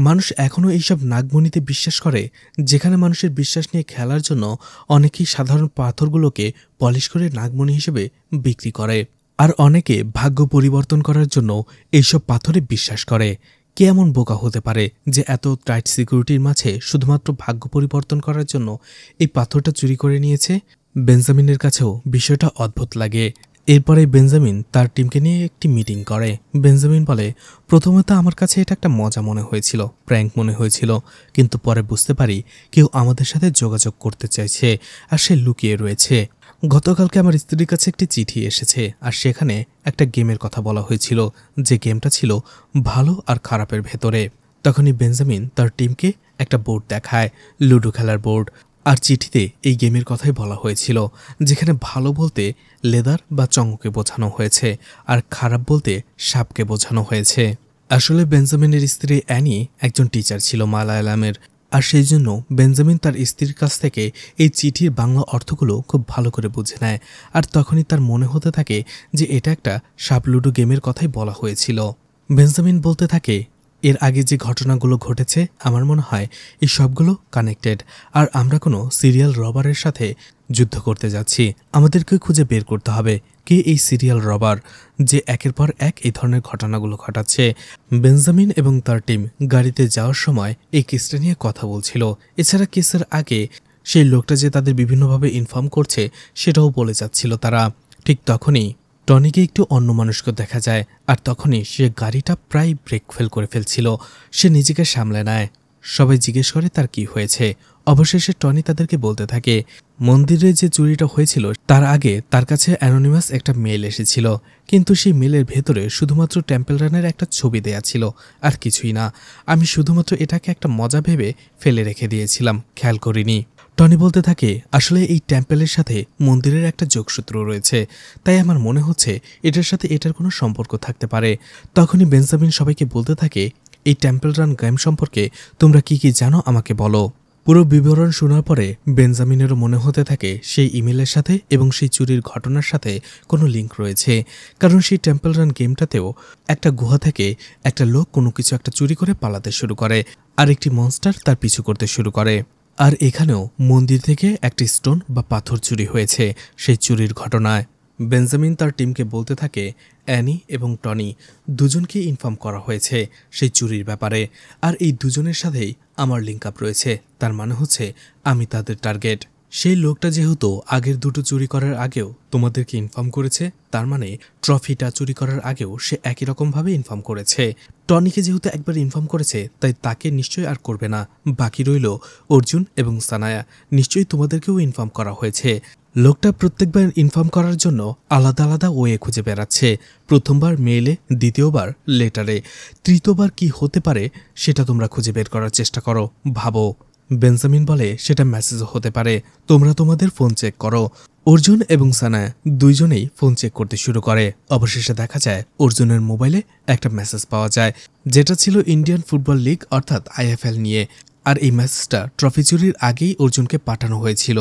মানুষ এখনও এইসব নাগমণিতে বিশ্বাস করে, যেখানে মানুষের বিশ্বাস নিয়ে খেলার জন্য অনেকেই সাধারণ পাথরগুলোকে পলিশ করে নাগমণি হিসেবে বিক্রি করে। আর অনেকে ভাগ্য পরিবর্তন করার জন্য এইসব পাথরে বিশ্বাস করে। কে এমন বোকা হতে পারে যে এত টাইট সিকিউরিটির মাঝে শুধুমাত্র ভাগ্য পরিবর্তন করার জন্য এই পাথরটা চুরি করে নিয়েছে? বেঞ্জামিনের কাছেও বিষয়টা অদ্ভুত লাগে। এরপরে বেঞ্জামিন তার টিমকে নিয়ে একটি মিটিং করে। বেঞ্জামিন বলে, প্রথমে তো আমার কাছে এটা একটা মজা মনে হয়েছিল, প্র্যাঙ্ক মনে হয়েছিল, কিন্তু পরে বুঝতে পারি কেউ আমাদের সাথে যোগাযোগ করতে চাইছে আর সে লুকিয়ে রয়েছে। গতকালকে আমার স্ত্রীর কাছে একটি চিঠি এসেছে আর সেখানে একটা গেমের কথা বলা হয়েছিল, যে গেমটা ছিল ভালো আর খারাপের ভেতরে। তখনই বেঞ্জামিন তার টিমকে একটা বোর্ড দেখায়, লুডো খেলার বোর্ড। আর চিঠিতে এই গেমের কথাই বলা হয়েছিল, যেখানে ভালো বলতে লেদার বা চঙ্গকে বোঝানো হয়েছে আর খারাপ বলতে সাপকে বোঝানো হয়েছে। আসলে বেঞ্জামিনের স্ত্রী অ্যানি একজন টিচার ছিল মালায়ালামের, আর সেই জন্য বেঞ্জামিন তার স্ত্রীর কাছ থেকে এই চিঠির বাংলা অর্থগুলো খুব ভালো করে বুঝে নেয়। আর তখনই তার মনে হতে থাকে যে এটা একটা সাপ লুডো গেমের কথাই বলা হয়েছিল। বেঞ্জামিন বলতে থাকে, এর আগে যে ঘটনাগুলো ঘটেছে আমার মনে হয় এই সবগুলো কানেক্টেড, আর আমরা কোনো সিরিয়াল রবারের সাথে যুদ্ধ করতে যাচ্ছি। আমাদেরকে খুঁজে বের করতে হবে কে এই সিরিয়াল রবার যে একের পর এক এই ধরনের ঘটনাগুলো ঘটাচ্ছে। বেঞ্জামিন এবং তার টিম গাড়িতে যাওয়ার সময় এই কেসটা নিয়ে কথা বলছিল। এছাড়া কেসের আগে সেই লোকটা যে তাদের বিভিন্নভাবে ইনফর্ম করছে সেটাও বলে যাচ্ছিল তারা। ঠিক তখনই টনিকে একটু অন্যমনস্ক দেখা যায়, আর তখনই সে গাড়িটা প্রায় ব্রেক ফেল করে ফেলছিল। সে নিজেকে সামলে নেয়। সবাই জিজ্ঞেস করে তার কি হয়েছে। অবশেষে টনি তাদেরকে বলতে থাকে, মন্দিরে যে চুরিটা হয়েছিল তার আগে তার কাছে অ্যানোনিমাস একটা মেল এসেছিল, কিন্তু সেই মেলের ভেতরে শুধুমাত্র টেম্পল রানের একটা ছবি দেয়া ছিল, আর কিছুই না। আমি শুধুমাত্র এটাকে একটা মজা ভেবে ফেলে রেখে দিয়েছিলাম, খেয়াল করিনি। টনি বলতে থাকে, আসলে এই টেম্পেলের সাথে মন্দিরের একটা যোগসূত্র রয়েছে, তাই আমার মনে হচ্ছে এটার সাথে এটার কোনো সম্পর্ক থাকতে পারে। তখনই বেঞ্জামিন সবাইকে বলতে থাকে, এই টেম্পল রান গেম সম্পর্কে তোমরা কি কি জানো আমাকে বলো। পুরো বিবরণ শোনার পরে বেঞ্জামিনেরও মনে হতে থাকে সেই ইমেলের সাথে এবং সেই চুরির ঘটনার সাথে কোনো লিঙ্ক রয়েছে, কারণ সেই টেম্পল রান গেমটাতেও একটা গুহা থেকে একটা লোক কোনো কিছু একটা চুরি করে পালাতে শুরু করে, আর একটি মনস্টার তার পিছু করতে শুরু করে। আর এখানেও মন্দির থেকে একটি স্টোন বা পাথর চুরি হয়েছে সেই চুরির ঘটনায়। বেঞ্জামিন তার টিমকে বলতে থাকে, অ্যানি এবং টনি দুজনকে ইনফর্ম করা হয়েছে সেই চুরির ব্যাপারে, আর এই দুজনের সাথেই আমার লিঙ্ক আপ রয়েছে। তার মানে হচ্ছে আমি তাদের টার্গেট। সেই লোকটা যেহেতু আগের দুটো চুরি করার আগেও তোমাদেরকে ইনফর্ম করেছে, তার মানে ট্রফিটা চুরি করার আগেও সে একই রকমভাবে ইনফর্ম করেছে। টনিকে যেহেতু একবার ইনফর্ম করেছে, তাই তাকে নিশ্চয়ই আর করবে না। বাকি রইল অর্জুন এবং সানায়া, নিশ্চয়ই তোমাদেরকেও ইনফর্ম করা হয়েছে। লোকটা প্রত্যেকবার ইনফর্ম করার জন্য আলাদা আলাদা ওয়ে খুঁজে বেড়াচ্ছে। প্রথমবার মেইলে, দ্বিতীয়বার লেটারে, তৃতীয়বার কি হতে পারে সেটা তোমরা খুঁজে বের করার চেষ্টা করো, ভাবো। বেঞ্জামিন বলে, সেটা মেসেজও হতে পারে, তোমরা তোমাদের ফোন চেক করো। অর্জুন এবং সানায়া দুইজনেই ফোন চেক করতে শুরু করে। অবশেষে দেখা যায় অর্জুনের মোবাইলে একটা মেসেজ পাওয়া যায়, যেটা ছিল ইন্ডিয়ান ফুটবল লিগ অর্থাৎ IFL নিয়ে। আর এই মেসেজটা ট্রফি চুরির আগেই অর্জুনকে পাঠানো হয়েছিল।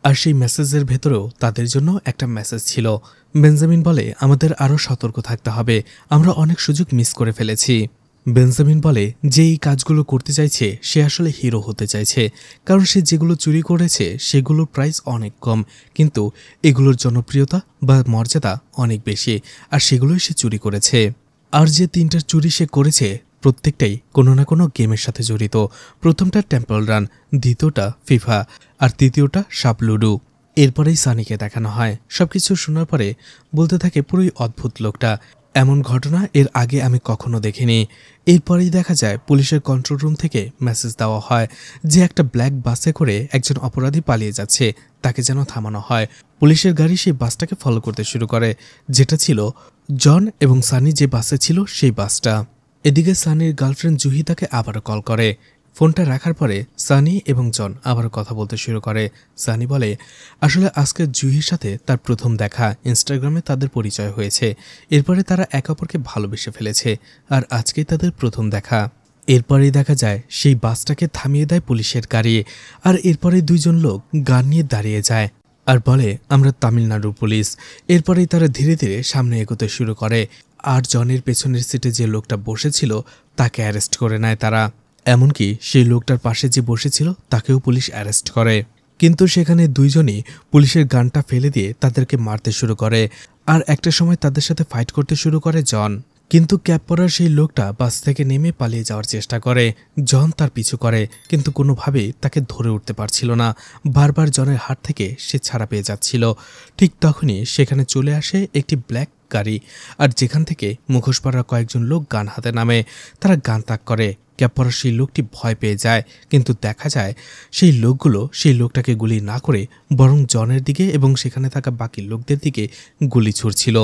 আর সেই মেসেজের ভেতরেও তাদের জন্য একটা মেসেজ ছিল। বেঞ্জামিন বলে, আমাদের আরও সতর্ক থাকতে হবে, আমরা অনেক সুযোগ মিস করে ফেলেছি। বেঞ্জামিন বলে, যে এই কাজগুলো করতে চাইছে সে আসলে হিরো হতে চাইছে, কারণ সে যেগুলো চুরি করেছে সেগুলোর প্রাইস অনেক কম, কিন্তু এগুলোর জনপ্রিয়তা বা মর্যাদা অনেক বেশি, আর সেগুলোই সে চুরি করেছে। আর যে তিনটার চুরি সে করেছে প্রত্যেকটাই কোনো না কোনো গেমের সাথে জড়িত। প্রথমটা টেম্পল রান, দ্বিতীয়টা ফিফা, আর তৃতীয়টা সাপ লুডো। এরপরেই সানিকে দেখানো হয়। সবকিছু শোনার পরে বলতে থাকে, পুরোই অদ্ভুত লোকটা, এমন ঘটনা এর আগে আমি কখনো দেখিনি। এরপরেই দেখা যায় পুলিশের কন্ট্রোল রুম থেকে মেসেজ দেওয়া হয় যে একটা ব্ল্যাক বাসে করে একজন অপরাধী পালিয়ে যাচ্ছে, তাকে যেন থামানো হয়। পুলিশের গাড়ি সেই বাসটাকে ফলো করতে শুরু করে, যেটা ছিল জন এবং সানি যে বাসে ছিল সেই বাসটা। এদিকে সানির গার্লফ্রেন্ড জুহি তাকে আবারও কল করে। ফোনটা রাখার পরে সানি এবং জন আবারও কথা বলতে শুরু করে। সানি বলে, আসলে আজকে জুহির সাথে তার প্রথম দেখা, ইনস্টাগ্রামে তাদের পরিচয় হয়েছে, এরপরে তারা একে অপরকে ভালোবেসে ফেলেছে, আর আজকেই তাদের প্রথম দেখা। এরপরেই দেখা যায় সেই বাসটাকে থামিয়ে দেয় পুলিশের গাড়ি, আর এরপরে দুইজন লোক গান নিয়ে দাঁড়িয়ে যায় আর বলে, আমরা তামিলনাড়ুর পুলিশ। এরপরেই তারা ধীরে ধীরে সামনে এগোতে শুরু করে, আর জনের পেছনের সিটে যে লোকটা বসেছিল তাকে অ্যারেস্ট করে নেয় তারা। এমনকি সেই লোকটার পাশে যে বসেছিল তাকেও পুলিশ অ্যারেস্ট করে। কিন্তু সেখানে দুইজনই পুলিশের গানটা ফেলে দিয়ে তাদেরকে মারতে শুরু করে। আর একটা সময় তাদের সাথে ফাইট করতে শুরু করে জন। কিন্তু ক্যাপ পরার সেই লোকটা বাস থেকে নেমে পালিয়ে যাওয়ার চেষ্টা করে। জন তার পিছু করে, কিন্তু কোনোভাবেই তাকে ধরে উঠতে পারছিল না। বারবার জনের হাত থেকে সে ছাড়া পেয়ে যাচ্ছিল। ঠিক তখনই সেখানে চলে আসে একটি ব্ল্যাক গাড়ি, আর যেখান থেকে মুখোশ পরা কয়েকজন লোক গান হাতে নামে। তারা গান তাক করে। ক্যাপ পরা সেই লোকটি ভয় পেয়ে যায়, কিন্তু দেখা যায় সেই লোকগুলো সেই লোকটাকে গুলি না করে বরং জনের দিকে এবং সেখানে থাকা বাকি লোকদের দিকে গুলি ছুড়ছিল।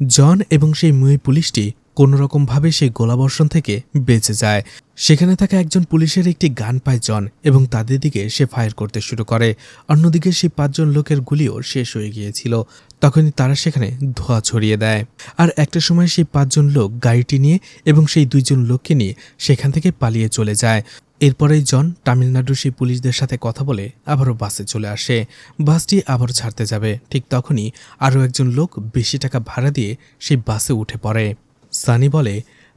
জন এবং সেই মুই পুলিশটি কোনোরকমভাবে সেই গোলাবর্ষণ থেকে বেঁচে যায়। সেখানে থাকা একজন পুলিশের একটি গান পায় জন এবং তাদের দিকে সে ফায়ার করতে শুরু করে। অন্যদিকে সেই 5 জন লোকের গুলিও শেষ হয়ে গিয়েছিল। তখনই তারা সেখানে ধোঁয়া ছড়িয়ে দেয়। আর একটা সময় সেই 5 জন লোক গাড়িটি নিয়ে এবং সেই 2 জন লোককে নিয়ে সেখান থেকে পালিয়ে চলে যায়। এরপরেই জন তামিলনাড়ুর সেই পুলিশদের সাথে কথা বলে আবারও বাসে চলে আসে। বাসটি আবারও ছাড়তে যাবে। ঠিক তখনই আরও একজন লোক বেশি টাকা ভাড়া দিয়ে সেই বাসে উঠে পড়ে। সানি বলে,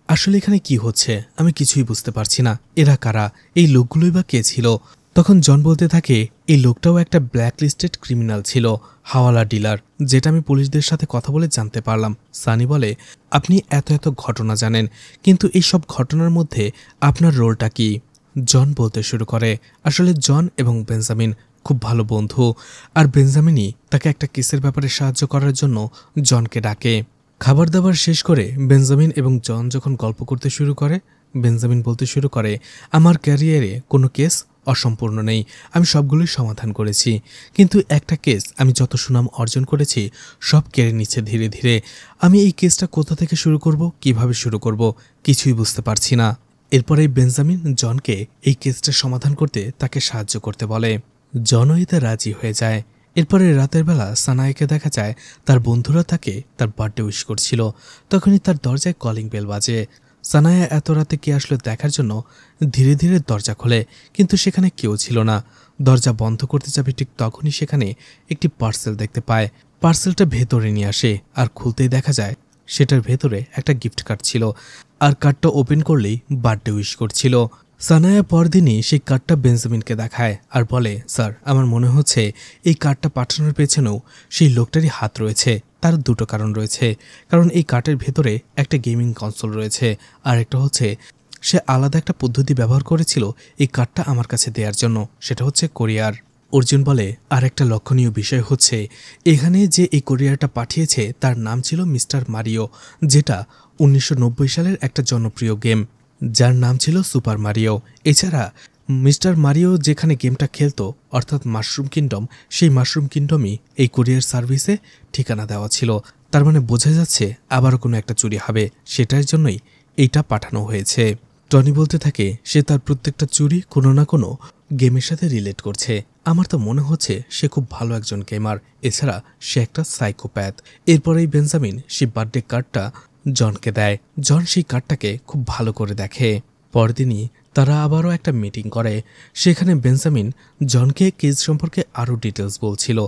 আসলে এখানে কি হচ্ছে আমি কিছুই বুঝতে পারছি না। এরা কারা? এই লোকগুলোই বা কে ছিল? তখন জন বলতে থাকে, এই লোকটাও একটা ব্ল্যাক লিস্টেড ক্রিমিনাল ছিল, হাওয়ালা ডিলার, যেটা আমি পুলিশদের সাথে কথা বলে জানতে পারলাম। সানি বলে, আপনি এত এত ঘটনা জানেন, কিন্তু এই সব ঘটনার মধ্যে আপনার রোলটা কি? জন বলতে শুরু করে, আসলে জন এবং বেঞ্জামিন খুব ভালো বন্ধু, আর বেঞ্জামিনই তাকে একটা কেসের ব্যাপারে সাহায্য করার জন্য জনকে ডাকে। খাবার দাবার শেষ করে বেঞ্জামিন এবং জন যখন গল্প করতে শুরু করে, বেঞ্জামিন বলতে শুরু করে, আমার ক্যারিয়ারে কোনো কেস অসম্পূর্ণ নেই, আমি সবগুলোই সমাধান করেছি, কিন্তু একটা কেস আমি যত সুনাম অর্জন করেছি সব কেড়ে নিচ্ছে ধীরে ধীরে। আমি এই কেসটা কোথা থেকে শুরু করব, কিভাবে শুরু করব, কিছুই বুঝতে পারছি না। এরপরে বেঞ্জামিন জনকে এই কেসটা সমাধান করতে তাকে সাহায্য করতে বলে। জনও এতে রাজি হয়ে যায়। এরপরে রাতের বেলা সানায়াকে দেখা যায় তার বন্ধুরা তাকে তার বার্থডে উইশ করছিল। তখনই তার দরজায় কলিং বেল বাজে। সানায়া এত রাতে কে আসলো দেখার জন্য ধীরে ধীরে দরজা খোলে, কিন্তু সেখানে কেউ ছিল না। দরজা বন্ধ করতে যাবে ঠিক তখনই সেখানে একটি পার্সেল দেখতে পায়। পার্সেলটা ভেতরে নিয়ে আসে, আর খুলতেই দেখা যায় সেটার ভেতরে একটা গিফট কার্ড ছিল, আর কার্ডটা ওপেন করলেই বার্থডে উইশ করছিল। সানায়া পরদিনই সেই কার্ডটা বেঞ্জামিনকে দেখায় আর বলে, স্যার, আমার মনে হচ্ছে এই কার্ডটা পাঠানোর পেছনেও সেই লোকটারই হাত রয়েছে। তার দুটো কারণ রয়েছে, কারণ এই কার্ডের ভেতরে একটা গেমিং কনসোল রয়েছে, আর একটা হচ্ছে সে আলাদা একটা পদ্ধতি ব্যবহার করেছিল এই কার্ডটা আমার কাছে দেওয়ার জন্য, সেটা হচ্ছে কোরিয়ার। অর্জুন বলে, আর একটা লক্ষণীয় বিষয় হচ্ছে এখানে যে এই কোরিয়ারটা পাঠিয়েছে তার নাম ছিল মিস্টার মারিও, যেটা 1990 সালের একটা জনপ্রিয় গেম, যার নাম ছিল সুপার মারিও। এছাড়া মিস্টার মারিও যেখানে গেমটা খেলতো, অর্থাৎ মাশরুম কিংডম, সেই মাশরুম কিংডমই এই কুরিয়ার সার্ভিসে ঠিকানা দেওয়া ছিল। তার মানে বোঝা যাচ্ছে আবারও কোনো একটা চুরি হবে, সেটার জন্যই এইটা পাঠানো হয়েছে। টনি বলতে থাকে, সে তার প্রত্যেকটা চুরি কোনো না কোনো গেমের সাথে রিলেট করছে। আমার তো মনে হচ্ছে সে খুব ভালো একজন গেমার, এছাড়া সে একটা সাইকোপ্যাথ। এরপরেই বেঞ্জামিন সেই বার্থডে কার্ডটা জনকে দেয়। জন সেই কার্ডটাকে খুব ভালো করে দেখে। পরদিনই তারা আবারও একটা মিটিং করে। সেখানে বেঞ্জামিন জনকে কেস সম্পর্কে আরও ডিটেলস বলছিল,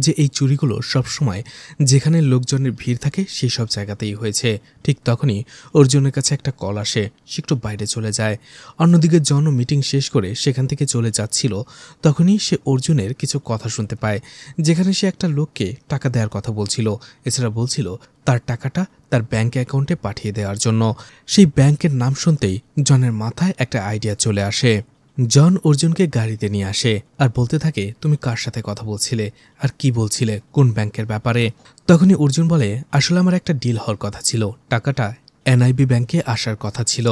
যে এই চুরিগুলো সবসময় যেখানে লোকজনের ভিড় থাকে সেই সব জায়গাতেই হয়েছে। ঠিক তখনই অর্জুনের কাছে একটা কল আসে, সে একটু বাইরে চলে যায়। অন্যদিকে জনও মিটিং শেষ করে সেখান থেকে চলে যাচ্ছিল। তখনই সে অর্জুনের কিছু কথা শুনতে পায়, যেখানে সে একটা লোককে টাকা দেওয়ার কথা বলছিল, এছাড়া বলছিল তার টাকাটা তার ব্যাংক অ্যাকাউন্টে পাঠিয়ে দেওয়ার জন্য। সেই ব্যাংকের নাম শুনতেই জনের মাথায় একটা আইডিয়া চলে আসে। জন অর্জুনকে গাড়িতে নিয়ে আসে আর বলতে থাকে, তুমি কার সাথে কথা বলছিলে আর কি বলছিলে, কোন ব্যাংকের ব্যাপারে? তখনই অর্জুন বলে, আসলে আমার একটা ডিল হওয়ার কথা ছিল, টাকাটা এনআইবি ব্যাংকে আসার কথা ছিল।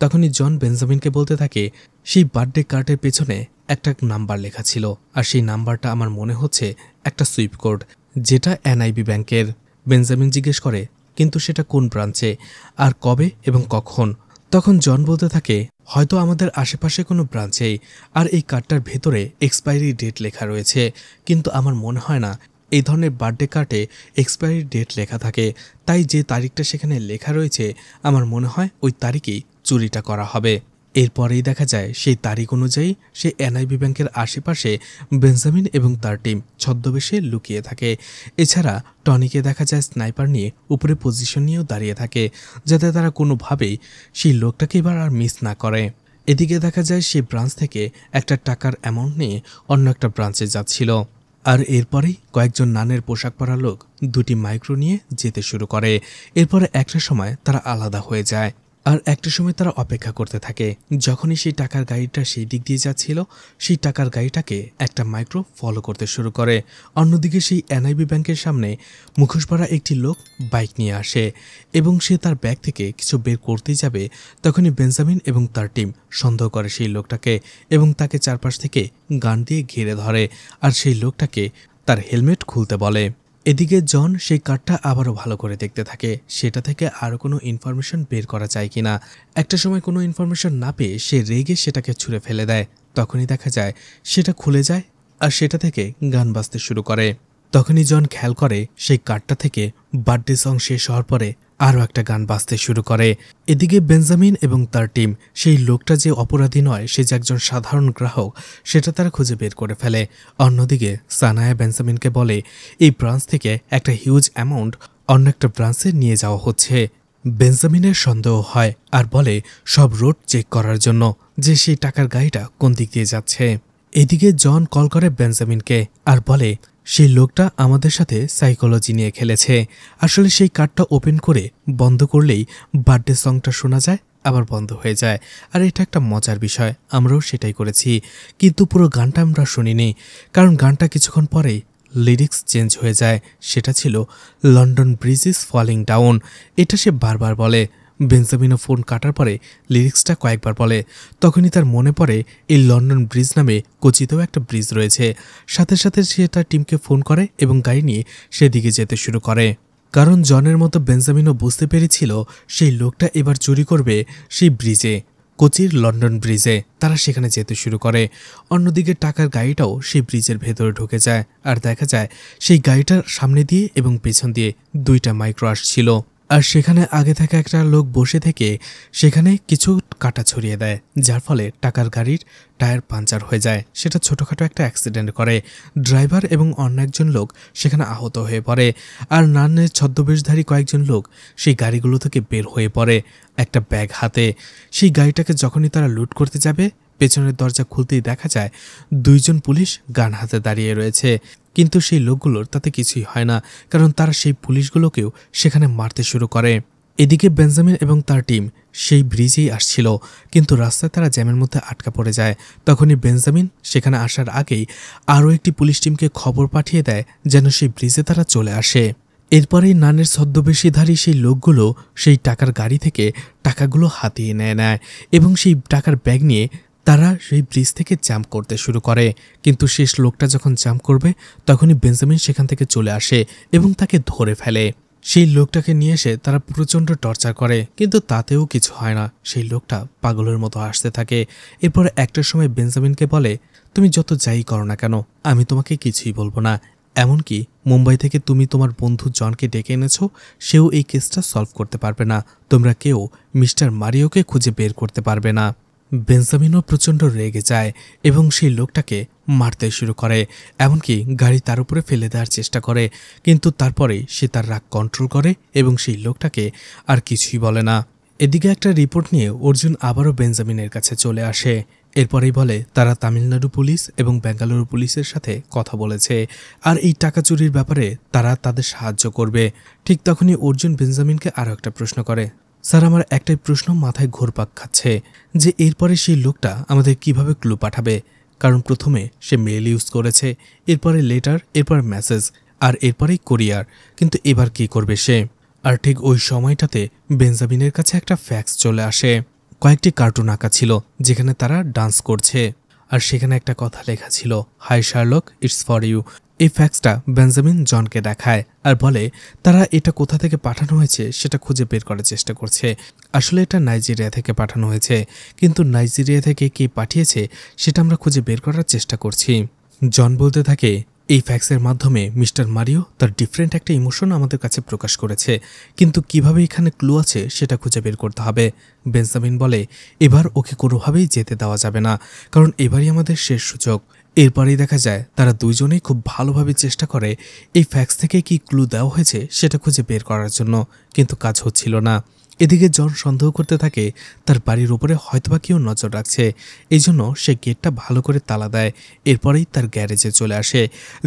তখনই জন বেঞ্জামিনকে বলতে থাকে, সেই বার্থডে কার্ডের পেছনে একটা নাম্বার লেখা ছিল, আর সেই নাম্বারটা আমার মনে হচ্ছে একটা সুইপ কোড, যেটা এনআইবি ব্যাংকের। বেঞ্জামিন জিজ্ঞেস করে, কিন্তু সেটা কোন ব্রাঞ্চে আর কবে এবং কখন? তখন জন বলতে থাকে, হয়তো আমাদের আশেপাশে কোনো ব্রাঞ্চেই, আর এই কার্ডটার ভেতরে এক্সপায়ারি ডেট লেখা রয়েছে, কিন্তু আমার মনে হয় না এই ধরনের বার্থডে কার্ডে এক্সপায়ারি ডেট লেখা থাকে। তাই যে তারিখটা সেখানে লেখা রয়েছে আমার মনে হয় ওই তারিখেই চুরিটা করা হবে। এরপরেই দেখা যায় সেই তারিখ অনুযায়ী সে এনআইবি ব্যাংকের আশেপাশে বেঞ্জামিন এবং তার টিম ছদ্মবেশে লুকিয়ে থাকে। এছাড়া টনিকে দেখা যায় স্নাইপার নিয়ে উপরে পজিশন নিয়েও দাঁড়িয়ে থাকে, যাতে তারা কোনোভাবেই সেই লোকটাকে এবার আর মিস না করে। এদিকে দেখা যায় সেই ব্রাঞ্চ থেকে একটা টাকার অ্যামাউন্ট নিয়ে অন্য একটা ব্রাঞ্চে যাচ্ছিল। আর এরপরেই কয়েকজন নানের পোশাক পরা লোক দুটি মাইক্রো নিয়ে যেতে শুরু করে। এরপরে একটা সময় তারা আলাদা হয়ে যায়, আর একটা সময় তারা অপেক্ষা করতে থাকে। যখনই সেই টাকার গাড়িটা সেই দিক দিয়ে যাচ্ছিল, সেই টাকার গাড়িটাকে একটা মাইক্রো ফলো করতে শুরু করে। অন্যদিকে সেই এনআইবি ব্যাংকের সামনে মুখোশ পরা একটি লোক বাইক নিয়ে আসে এবং সে তার ব্যাগ থেকে কিছু বের করতেই যাবে, তখনই বেঞ্জামিন এবং তার টিম সন্দেহ করে সেই লোকটাকে এবং তাকে চারপাশ থেকে গান দিয়ে ঘিরে ধরে, আর সেই লোকটাকে তার হেলমেট খুলতে বলে। এদিকে জন সেই কার্ডটা আবারও ভালো করে দেখতে থাকে, সেটা থেকে আরও কোনো ইনফরমেশন বের করা যায় কিনা। একটা সময় কোনো ইনফরমেশন না পেয়ে সে রেগে সেটাকে ছুঁড়ে ফেলে দেয়। তখনই দেখা যায় সেটা খুলে যায় আর সেটা থেকে গান বাজতে শুরু করে। তখনই জন খেয়াল করে সেই কার্ডটা থেকে বার্থডে সং শেষ হওয়ার পরে আরও একটা গান বাজতে শুরু করে। এদিকে বেঞ্জামিন এবং তার টিম সেই লোকটা যে অপরাধী নয়, সে যে একজন সাধারণ গ্রাহক, সেটা তারা খুঁজে বের করে ফেলে। অন্যদিকে সানায়া বেঞ্জামিনকে বলে এই ব্রাঞ্চ থেকে একটা হিউজ অ্যামাউন্ট অন্য একটা ব্রাঞ্চে নিয়ে যাওয়া হচ্ছে। বেঞ্জামিনের সন্দেহ হয় আর বলে সব রোড চেক করার জন্য যে সেই টাকার গাড়িটা কোন দিক দিয়ে যাচ্ছে। এদিকে জন কল করে বেঞ্জামিনকে আর বলে সেই লোকটা আমাদের সাথে সাইকোলজি নিয়ে খেলেছে। আসলে সেই কার্ডটা ওপেন করে বন্ধ করলেই বার্থডে সংটা শোনা যায়, আবার বন্ধ হয়ে যায়। আর এটা একটা মজার বিষয়, আমরাও সেটাই করেছি, কিন্তু পুরো গানটা আমরা শুনিনি, কারণ গানটা কিছুক্ষণ পরেই লিরিক্স চেঞ্জ হয়ে যায়। সেটা ছিল London bridge is falling down. এটা সে বারবার বলে। বেঞ্জামিনও ফোন কাটার পরে লিরিক্সটা কয়েকবার বলে। তখনই তার মনে পড়ে এই লন্ডন ব্রিজ নামে কোচিতেও একটা ব্রিজ রয়েছে। সাথে সাথে সে তার টিমকে ফোন করে এবং গাড়ি নিয়ে সেদিকে যেতে শুরু করে, কারণ জনের মতো বেঞ্জামিনও বুঝতে পেরেছিল সেই লোকটা এবার চুরি করবে সেই ব্রিজে, কোচির লন্ডন ব্রিজে। তারা সেখানে যেতে শুরু করে। অন্যদিকে টাকার গাড়িটাও সেই ব্রিজের ভেতরে ঢুকে যায়, আর দেখা যায় সেই গাড়িটার সামনে দিয়ে এবং পেছন দিয়ে দুইটা মাইক্রো আসছিল। আর সেখানে আগে থাকা একটা লোক বসে থেকে সেখানে কিছু কাটা ছড়িয়ে দেয়, যার ফলে টাকার গাড়ির টায়ার পাঞ্চার হয়ে যায়। সেটা ছোটোখাটো একটা অ্যাক্সিডেন্ট করে। ড্রাইভার এবং অন্য একজন লোক সেখানে আহত হয়ে পড়ে। আর নানের ছদ্মবেশধারী কয়েকজন লোক সেই গাড়িগুলো থেকে বের হয়ে পড়ে একটা ব্যাগ হাতে। সেই গাড়িটাকে যখনই তারা লুট করতে যাবে, পেছনের দরজা খুলতেই দেখা যায় দুইজন পুলিশ গান হাতে দাঁড়িয়ে রয়েছে। কিন্তু সেই লোকগুলোর তাতে কিছুই হয় না, কারণ তারা সেই পুলিশগুলোকেও সেখানে মারতে শুরু করে। এদিকে বেঞ্জামিন এবং তার টিম সেই ব্রিজেই আসছিল, কিন্তু রাস্তায় তারা জ্যামের মধ্যে আটকা পড়ে যায়। তখনই বেঞ্জামিন সেখানে আসার আগেই আরও একটি পুলিশ টিমকে খবর পাঠিয়ে দেয় যেন সেই ব্রিজে তারা চলে আসে। এরপরেই নানের ছদ্মবেশীধারী সেই লোকগুলো সেই টাকার গাড়ি থেকে টাকাগুলো হাতিয়ে নেয় এবং সেই টাকার ব্যাগ নিয়ে তারা সেই ব্রিজ থেকে জাম্প করতে শুরু করে। কিন্তু শেষ লোকটা যখন জাম্প করবে, তখনই বেঞ্জামিন সেখান থেকে চলে আসে এবং তাকে ধরে ফেলে। সেই লোকটাকে নিয়ে এসে তারা প্রচণ্ড টর্চার করে, কিন্তু তাতেও কিছু হয় না। সেই লোকটা পাগলের মতো আসতে থাকে। এরপরে একটার সময় বেঞ্জামিনকে বলে, তুমি যত যাই করো না কেন, আমি তোমাকে কিছুই বলবো না। এমনকি মুম্বাই থেকে তুমি তোমার বন্ধু জনকে ডেকে এনেছো, সেও এই কেসটা সলভ করতে পারবে না। তোমরা কেউ মিস্টার মারিওকে খুঁজে বের করতে পারবে না। বেঞ্জামিনও প্রচণ্ড রেগে যায় এবং সেই লোকটাকে মারতে শুরু করে, এমনকি গাড়ি তার উপরে ফেলে দেওয়ার চেষ্টা করে। কিন্তু তারপরে সে তার রাগ কন্ট্রোল করে এবং সেই লোকটাকে আর কিছুই বলে না। এদিকে একটা রিপোর্ট নিয়ে অর্জুন আবারও বেঞ্জামিনের কাছে চলে আসে। এরপরেই বলে তারা তামিলনাড়ু পুলিশ এবং বেঙ্গালুরু পুলিশের সাথে কথা বলেছে, আর এই টাকা চুরির ব্যাপারে তারা তাদের সাহায্য করবে। ঠিক তখনই অর্জুন বেঞ্জামিনকে আরও একটা প্রশ্ন করে, স্যার, আমার একটাই প্রশ্ন মাথায় ঘুরপাক খাচ্ছে যে এরপরে সেই লোকটা আমাদের কিভাবে ক্লু পাঠাবে। কারণ প্রথমে সে মেল ইউজ করেছে, এরপরে লেটার, এরপর মেসেজ, আর এরপরেই কোরিয়ার, কিন্তু এবার কি করবে সে? আর ঠিক ওই সময়টাতে বেঞ্জামিনের কাছে একটা ফ্যাক্স চলে আসে। কয়েকটি কার্টুন আঁকা ছিল যেখানে তারা ডান্স করছে, আর সেখানে একটা কথা লেখা ছিল, hi Sherlock, it's for you. এই ফ্যাক্সটা বেঞ্জামিন জনকে দেখায় আর বলে তারা এটা কোথা থেকে পাঠানো হয়েছে সেটা খুঁজে বের করার চেষ্টা করছে। আসলে এটা নাইজেরিয়া থেকে পাঠানো হয়েছে, কিন্তু নাইজেরিয়া থেকে কে পাঠিয়েছে সেটা আমরা খুঁজে বের করার চেষ্টা করছি। জন বলতে থাকে, এই ফ্যাক্সের মাধ্যমে মিস্টার মারিও তার ডিফারেন্ট একটা ইমোশন আমাদের কাছে প্রকাশ করেছে, কিন্তু কিভাবে এখানে ক্লু আছে সেটা খুঁজে বের করতে হবে। বেঞ্জামিন বলে, এবার ওকে কোনোভাবেই যেতে দেওয়া যাবে না, কারণ এবারই আমাদের শেষ সুযোগ। এরপরেই দেখা যায় তারা দুইজনেই খুব ভালোভাবে চেষ্টা করে এই ফ্যাক্স থেকে কি ক্লু দেওয়া হয়েছে সেটা খুঁজে বের করার জন্য, কিন্তু কাজ হচ্ছিল না। এদিকে জন সন্দেহ করতে থাকে তার বাড়ির উপরে হয়তোবা কেউ নজর রাখছে, এই জন্য সে গেটটা ভালো করে তালা দেয়। এরপরেই তার গ্যারেজে চলে আসে,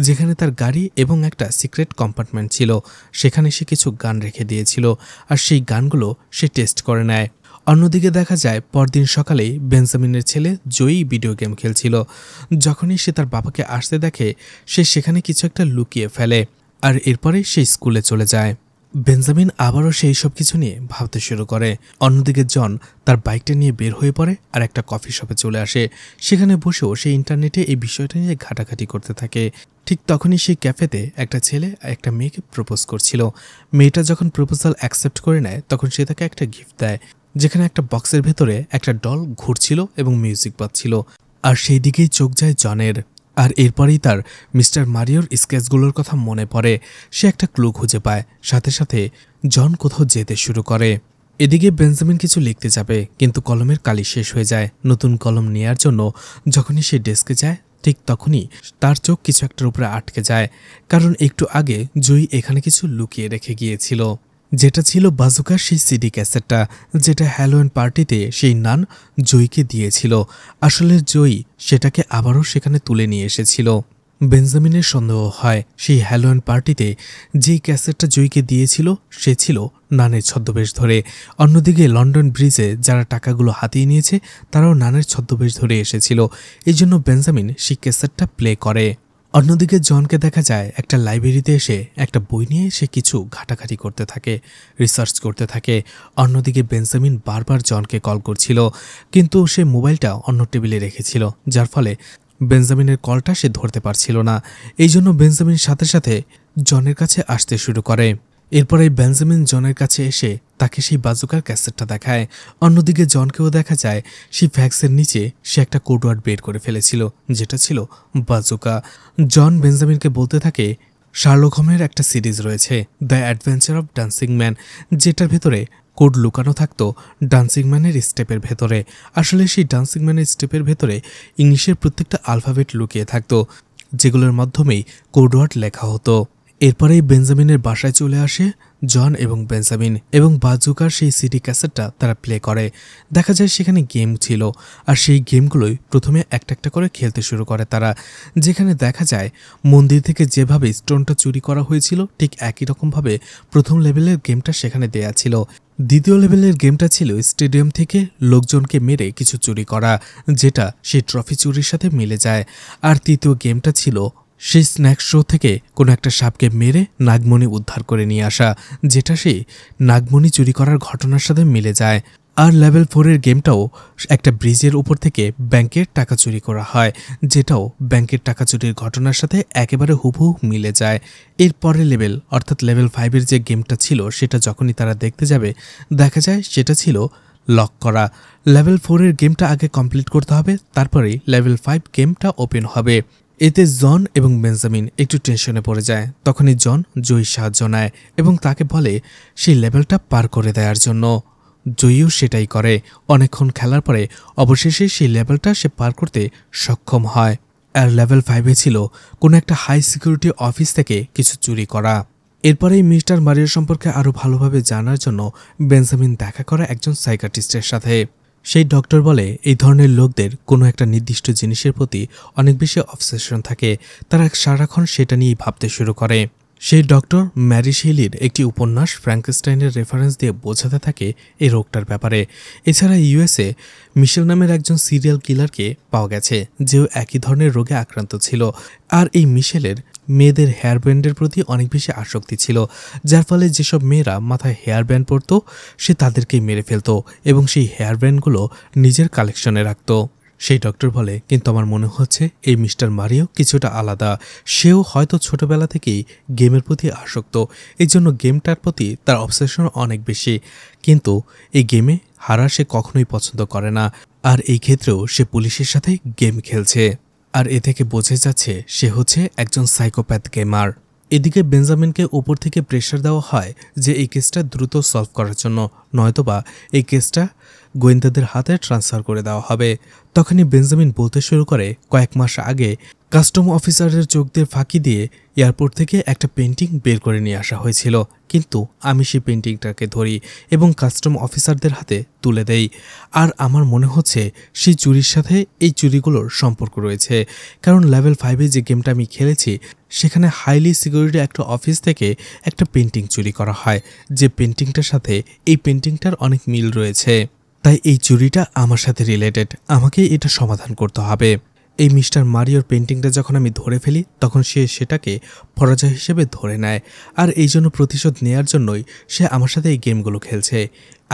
যেখানে তার গাড়ি এবং একটা সিক্রেট কম্পার্টমেন্ট ছিল। সেখানে সে কিছু গান রেখে দিয়েছিল, আর সেই গানগুলো সে টেস্ট করে নেয়। অন্যদিকে দেখা যায় পরদিন সকালেই বেঞ্জামিনের ছেলে জয়ী ভিডিও গেম খেলছিল। যখনই সে তার বাবাকে আসতে দেখে, সে সেখানে কিছু একটা লুকিয়ে ফেলে, আর এরপরে সে স্কুলে চলে যায়। বেঞ্জামিন আবারও সেই সব কিছু নিয়ে ভাবতে শুরু করে। অন্যদিকে জন তার বাইকটা নিয়ে বের হয়ে পড়ে আর একটা কফি শপে চলে আসে। সেখানে বসেও সে ইন্টারনেটে এই বিষয়টা নিয়ে ঘাটাঘাটি করতে থাকে। ঠিক তখনই সেই ক্যাফেতে একটা ছেলে একটা মেয়েকে প্রপোজ করছিল। মেয়েটা যখন প্রপোজাল অ্যাকসেপ্ট করে নেয়, তখন সে তাকে একটা গিফট দেয়, যেখানে একটা বক্সের ভেতরে একটা ডল ঘুরছিল এবং মিউজিক বাজছিল। আর সেই দিকেই চোখ যায় জনের। আর এরপরেই তার মিস্টার মারিওর স্কেচগুলোর কথা মনে পড়ে। সে একটা ক্লু খুঁজে পায়, সাথে সাথে জন কোথাও যেতে শুরু করে। এদিকে বেঞ্জামিন কিছু লিখতে যাবে, কিন্তু কলমের কালি শেষ হয়ে যায়। নতুন কলম নেয়ার জন্য যখনই সে ডেস্কে যায়, ঠিক তখনই তার চোখ কিছু একটার উপরে আটকে যায়, কারণ একটু আগে জয়ী এখানে কিছু লুকিয়ে রেখে গিয়েছিল, যেটা ছিল বাজুকার সেই সিডি ক্যাসেটটা, যেটা হ্যালোয়েন পার্টিতে সেই নান জয়ীকে দিয়েছিল। আসলে জয়ী সেটাকে আবারও সেখানে তুলে নিয়ে এসেছিল। বেঞ্জামিনের সন্দেহ হয় সেই হ্যালোয়েন পার্টিতে যেই ক্যাসেটটা জয়ীকে দিয়েছিল সে ছিল নানের ছদ্মবেশ ধরে। অন্যদিকে লন্ডন ব্রিজে যারা টাকাগুলো হাতিয়ে নিয়েছে তারাও নানের ছদ্মবেশ ধরে এসেছিল। এই জন্য বেঞ্জামিন সেই ক্যাসেটটা প্লে করে। অন্যদিকে জনকে দেখা যায় একটা লাইব্রেরিতে এসে একটা বই নিয়ে সে কিছু ঘাটাঘাটি করতে থাকে, রিসার্চ করতে থাকে। অন্যদিকে বেঞ্জামিন বারবার জনকে কল করছিল, কিন্তু সে মোবাইলটা অন্য টেবিলে রেখেছিল, যার ফলে বেঞ্জামিনের কলটা সে ধরতে পারছিল না। এই জন্য বেঞ্জামিন সাথে সাথে জনের কাছে আসতে শুরু করে। এরপরে বেঞ্জামিন জনের কাছে এসে তাকে সেই বাজুকার ক্যাসেটটা দেখায়। অন্যদিকে জনকেও দেখা যায় সেই ফ্যাক্সের নিচে সে একটা কোডওয়ার্ড বের করে ফেলেছিল, যেটা ছিল বাজুকা। জন বেঞ্জামিনকে বলতে থাকে শার্লক হোমের একটা সিরিজ রয়েছে, the adventure of dancing man, যেটার ভেতরে কোড লুকানো থাকতো ডান্সিং ম্যানের স্টেপের ভেতরে। আসলে সেই ডান্সিং ম্যানের স্টেপের ভেতরে ইংলিশের প্রত্যেকটা আলফাবেট লুকিয়ে থাকতো, যেগুলোর মাধ্যমেই কোডওয়ার্ড লেখা হতো। এরপরেই বেঞ্জামিনের বাসায় চলে আসে জন এবং বেঞ্জামিন, এবং বাজুকার সেই সিডি ক্যাসেটটা তারা প্লে করে। দেখা যায় সেখানে গেম ছিল, আর সেই গেমগুলোই প্রথমে একটা একটা করে খেলতে শুরু করে তারা। যেখানে দেখা যায় মন্দির থেকে যেভাবে স্টোনটা চুরি করা হয়েছিল, ঠিক একই রকমভাবে প্রথম লেভেলের গেমটা সেখানে দেয়া ছিল। দ্বিতীয় লেভেলের গেমটা ছিল স্টেডিয়াম থেকে লোকজনকে মেরে কিছু চুরি করা, যেটা সেই ট্রফি চুরির সাথে মিলে যায়। আর তৃতীয় গেমটা ছিল সেই স্ন্যাক শো থেকে কোনো একটা সাপকে মেরে নাগমণি উদ্ধার করে নিয়ে আসা, যেটা সেই নাগমণি চুরি করার ঘটনার সাথে মিলে যায়। আর লেভেল 4-এর গেমটাও একটা ব্রিজের উপর থেকে ব্যাংকের টাকা চুরি করা হয়, যেটাও ব্যাংকের টাকা চুরির ঘটনার সাথে একেবারে হুবহু মিলে যায়। এর পরের লেভেল অর্থাৎ লেভেল 5-এর যে গেমটা ছিল, সেটা যখনই তারা দেখতে যাবে দেখা যায় সেটা ছিল লক করা। লেভেল 4-এর গেমটা আগে কমপ্লিট করতে হবে, তারপরেই লেভেল 5 গেমটা ওপেন হবে। এতে জন এবং বেঞ্জামিন একটু টেনশনে পড়ে যায়। তখনই জন জয়ীর সাহায্য নেয় এবং তাকে বলে সেই লেভেলটা পার করে দেওয়ার জন্য। জয়ীও সেটাই করে। অনেকক্ষণ খেলার পরে অবশেষে সেই লেভেলটা সে পার করতে সক্ষম হয়। আর লেভেল 5-এ ছিল কোনো একটা হাই সিকিউরিটি অফিস থেকে কিছু চুরি করা। এরপরেই মিস্টার মারিও সম্পর্কে আরও ভালোভাবে জানার জন্য বেঞ্জামিন দেখা করে একজন সাইকিয়াট্রিস্টের সাথে। সেই ডক্টর বলে এই ধরনের লোকদের কোনো একটা নির্দিষ্ট জিনিসের প্রতি অনেক বেশি অবসেশন থাকে, তারা সারাক্ষণ সেটা নিয়েই ভাবতে শুরু করে। সেই ডক্টর ম্যারি শেলির একটি উপন্যাস ফ্র্যাঙ্কেনস্টাইনের রেফারেন্স দিয়ে বোঝাতে থাকে এই রোগটার ব্যাপারে। এছাড়া ইউএসএ মিশেল নামের একজন সিরিয়াল কিলারকে পাওয়া গেছে, যেও একই ধরনের রোগে আক্রান্ত ছিল। আর এই মিশেলের মেয়েদের হেয়ার ব্যান্ডের প্রতি অনেক বেশি আসক্তি ছিল, যার ফলে যেসব মেয়েরা মাথায় হেয়ার ব্যান্ড পরত সে তাদেরকেই মেরে ফেলত এবং সেই হেয়ার ব্যান্ডগুলো নিজের কালেকশনে রাখত। সেই ডক্টর বলে, কিন্তু আমার মনে হচ্ছে এই মিস্টার মারিও কিছুটা আলাদা। সেও হয়তো ছোটবেলা থেকেই গেমের প্রতি আসক্ত, এই জন্য গেমটার প্রতি তার অবসেশন অনেক বেশি। কিন্তু এই গেমে হারা সে কখনোই পছন্দ করে না, আর এই ক্ষেত্রেও সে পুলিশের সাথে গেম খেলছে। আর এ থেকে বোঝা যাচ্ছে সে হচ্ছে একজন সাইকোপ্যাথ গেমার। এদিকে বেঞ্জামিনকে উপর থেকে প্রেশার দেওয়া হয় যে এই কেসটা দ্রুত সলভ করার জন্য, নয়তোবা এই কেসটা গোয়েন্দাদের হাতে ট্রান্সফার করে দেওয়া হবে। তখনই বেঞ্জামিন বলতে শুরু করে, কয়েক মাস আগে কাস্টম অফিসারের চোখ দিয়ে ফাঁকি দিয়ে এয়ারপোর্ট থেকে একটা পেন্টিং বের করে নিয়ে আসা হয়েছিল, কিন্তু আমি সেই পেন্টিংটাকে ধরি এবং কাস্টম অফিসারদের হাতে তুলে দেই। আর আমার মনে হচ্ছে সেই চুরির সাথে এই চুরিগুলোর সম্পর্ক রয়েছে, কারণ লেভেল 5-এ যে গেমটা আমি খেলেছি সেখানে হাইলি সিকিউরিটি একটা অফিস থেকে একটা পেন্টিং চুরি করা হয়, যে পেন্টিংটার সাথে এই পেন্টিংটার অনেক মিল রয়েছে। তাই এই চুরিটা আমার সাথে রিলেটেড, আমাকে এটা সমাধান করতে হবে। এই মিস্টার মারিওর পেন্টিংটা যখন আমি ধরে ফেলি তখন সে সেটাকে পরাজয় হিসেবে ধরে নেয়, আর এই জন্য প্রতিশোধ নেয়ার জন্যই সে আমার সাথে এই গেমগুলো খেলছে।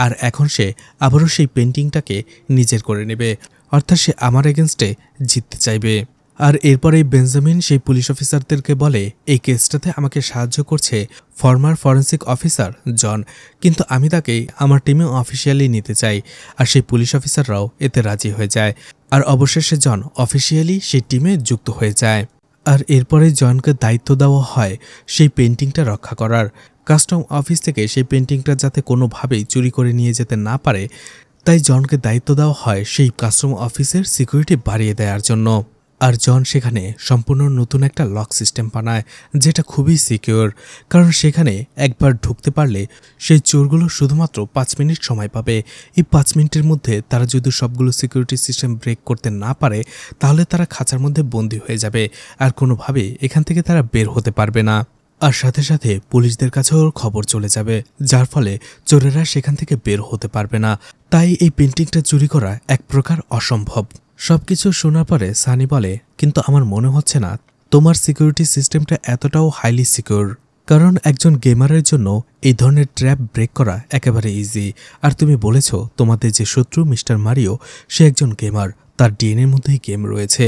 আর এখন সে আবারও সেই পেন্টিংটাকে নিজের করে নেবে, অর্থাৎ সে আমার এগেনস্টে জিততে চাইবে। আর এরপরে বেঞ্জামিন সেই পুলিশ অফিসারদেরকে বলে এই কেসটাতে আমাকে সাহায্য করছে ফর্মার ফরেন্সিক অফিসার জন, কিন্তু আমি তাকে আমার টিমে অফিসিয়ালি নিতে চাই। আর সেই পুলিশ অফিসাররাও এতে রাজি হয়ে যায়, আর অবশেষে জন অফিসিয়ালি সেই টিমে যুক্ত হয়ে যায়। আর এরপরে জনকে দায়িত্ব দেওয়া হয় সেই পেন্টিংটা রক্ষা করার। কাস্টম অফিস থেকে সেই পেন্টিংটা যাতে কোনোভাবেই চুরি করে নিয়ে যেতে না পারে, তাই জনকে দায়িত্ব দেওয়া হয় সেই কাস্টম অফিসের সিকিউরিটি বাড়িয়ে দেওয়ার জন্য। আর জন সেখানে সম্পূর্ণ নতুন একটা লক সিস্টেম বানায়, যেটা খুবই সিকিউর, কারণ সেখানে একবার ঢুকতে পারলে সেই চোরগুলো শুধুমাত্র 5 মিনিট সময় পাবে। এই 5 মিনিটের মধ্যে তারা যদি সবগুলো সিকিউরিটি সিস্টেম ব্রেক করতে না পারে তাহলে তারা খাঁচার মধ্যে বন্দী হয়ে যাবে, আর কোনোভাবে এখান থেকে তারা বের হতে পারবে না। আর সাথে সাথে পুলিশদের কাছেও খবর চলে যাবে, যার ফলে চোরেরা সেখান থেকে বের হতে পারবে না। তাই এই পেন্টিংটা চুরি করা এক প্রকার অসম্ভব। সবকিছু শোনার পরে সানি বলে, কিন্তু আমার মনে হচ্ছে না তোমার সিকিউরিটি সিস্টেমটা এতটাও হাইলি সিকিউর, কারণ একজন গেমারের জন্য এই ধরনের ট্র্যাপ ব্রেক করা একেবারে ইজি। আর তুমি বলেছ তোমাদের যে শত্রু মিস্টার মারিও সে একজন গেমার, তার ডিএনএর মধ্যেই গেম রয়েছে,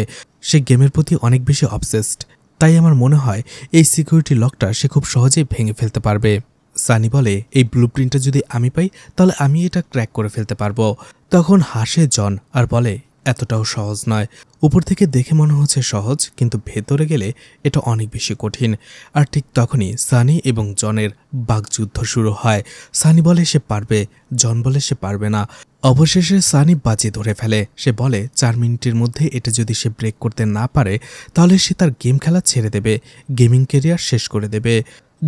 সে গেমের প্রতি অনেক বেশি অবসেসড। তাই আমার মনে হয় এই সিকিউরিটি লকটা সে খুব সহজেই ভেঙে ফেলতে পারবে। সানি বলে, এই ব্লুপ্রিন্টটা যদি আমি পাই তাহলে আমি এটা ক্র্যাক করে ফেলতে পারবো। তখন হাসে জন আর বলে, এতটাও সহজ নয়, উপর থেকে দেখে মনে হচ্ছে সহজ, কিন্তু ভেতরে গেলে এটা অনেক বেশি কঠিন। আর ঠিক তখনই সানি এবং জনের বাকযুদ্ধ শুরু হয়। সানি বলে সে পারবে, জন বলে সে পারবে না। অবশেষে সানি বাজি ধরে ফেলে, সে বলে 4 মিনিটের মধ্যে এটা যদি সে ব্রেক করতে না পারে তাহলে সে তার গেম খেলা ছেড়ে দেবে, গেমিং ক্যারিয়ার শেষ করে দেবে।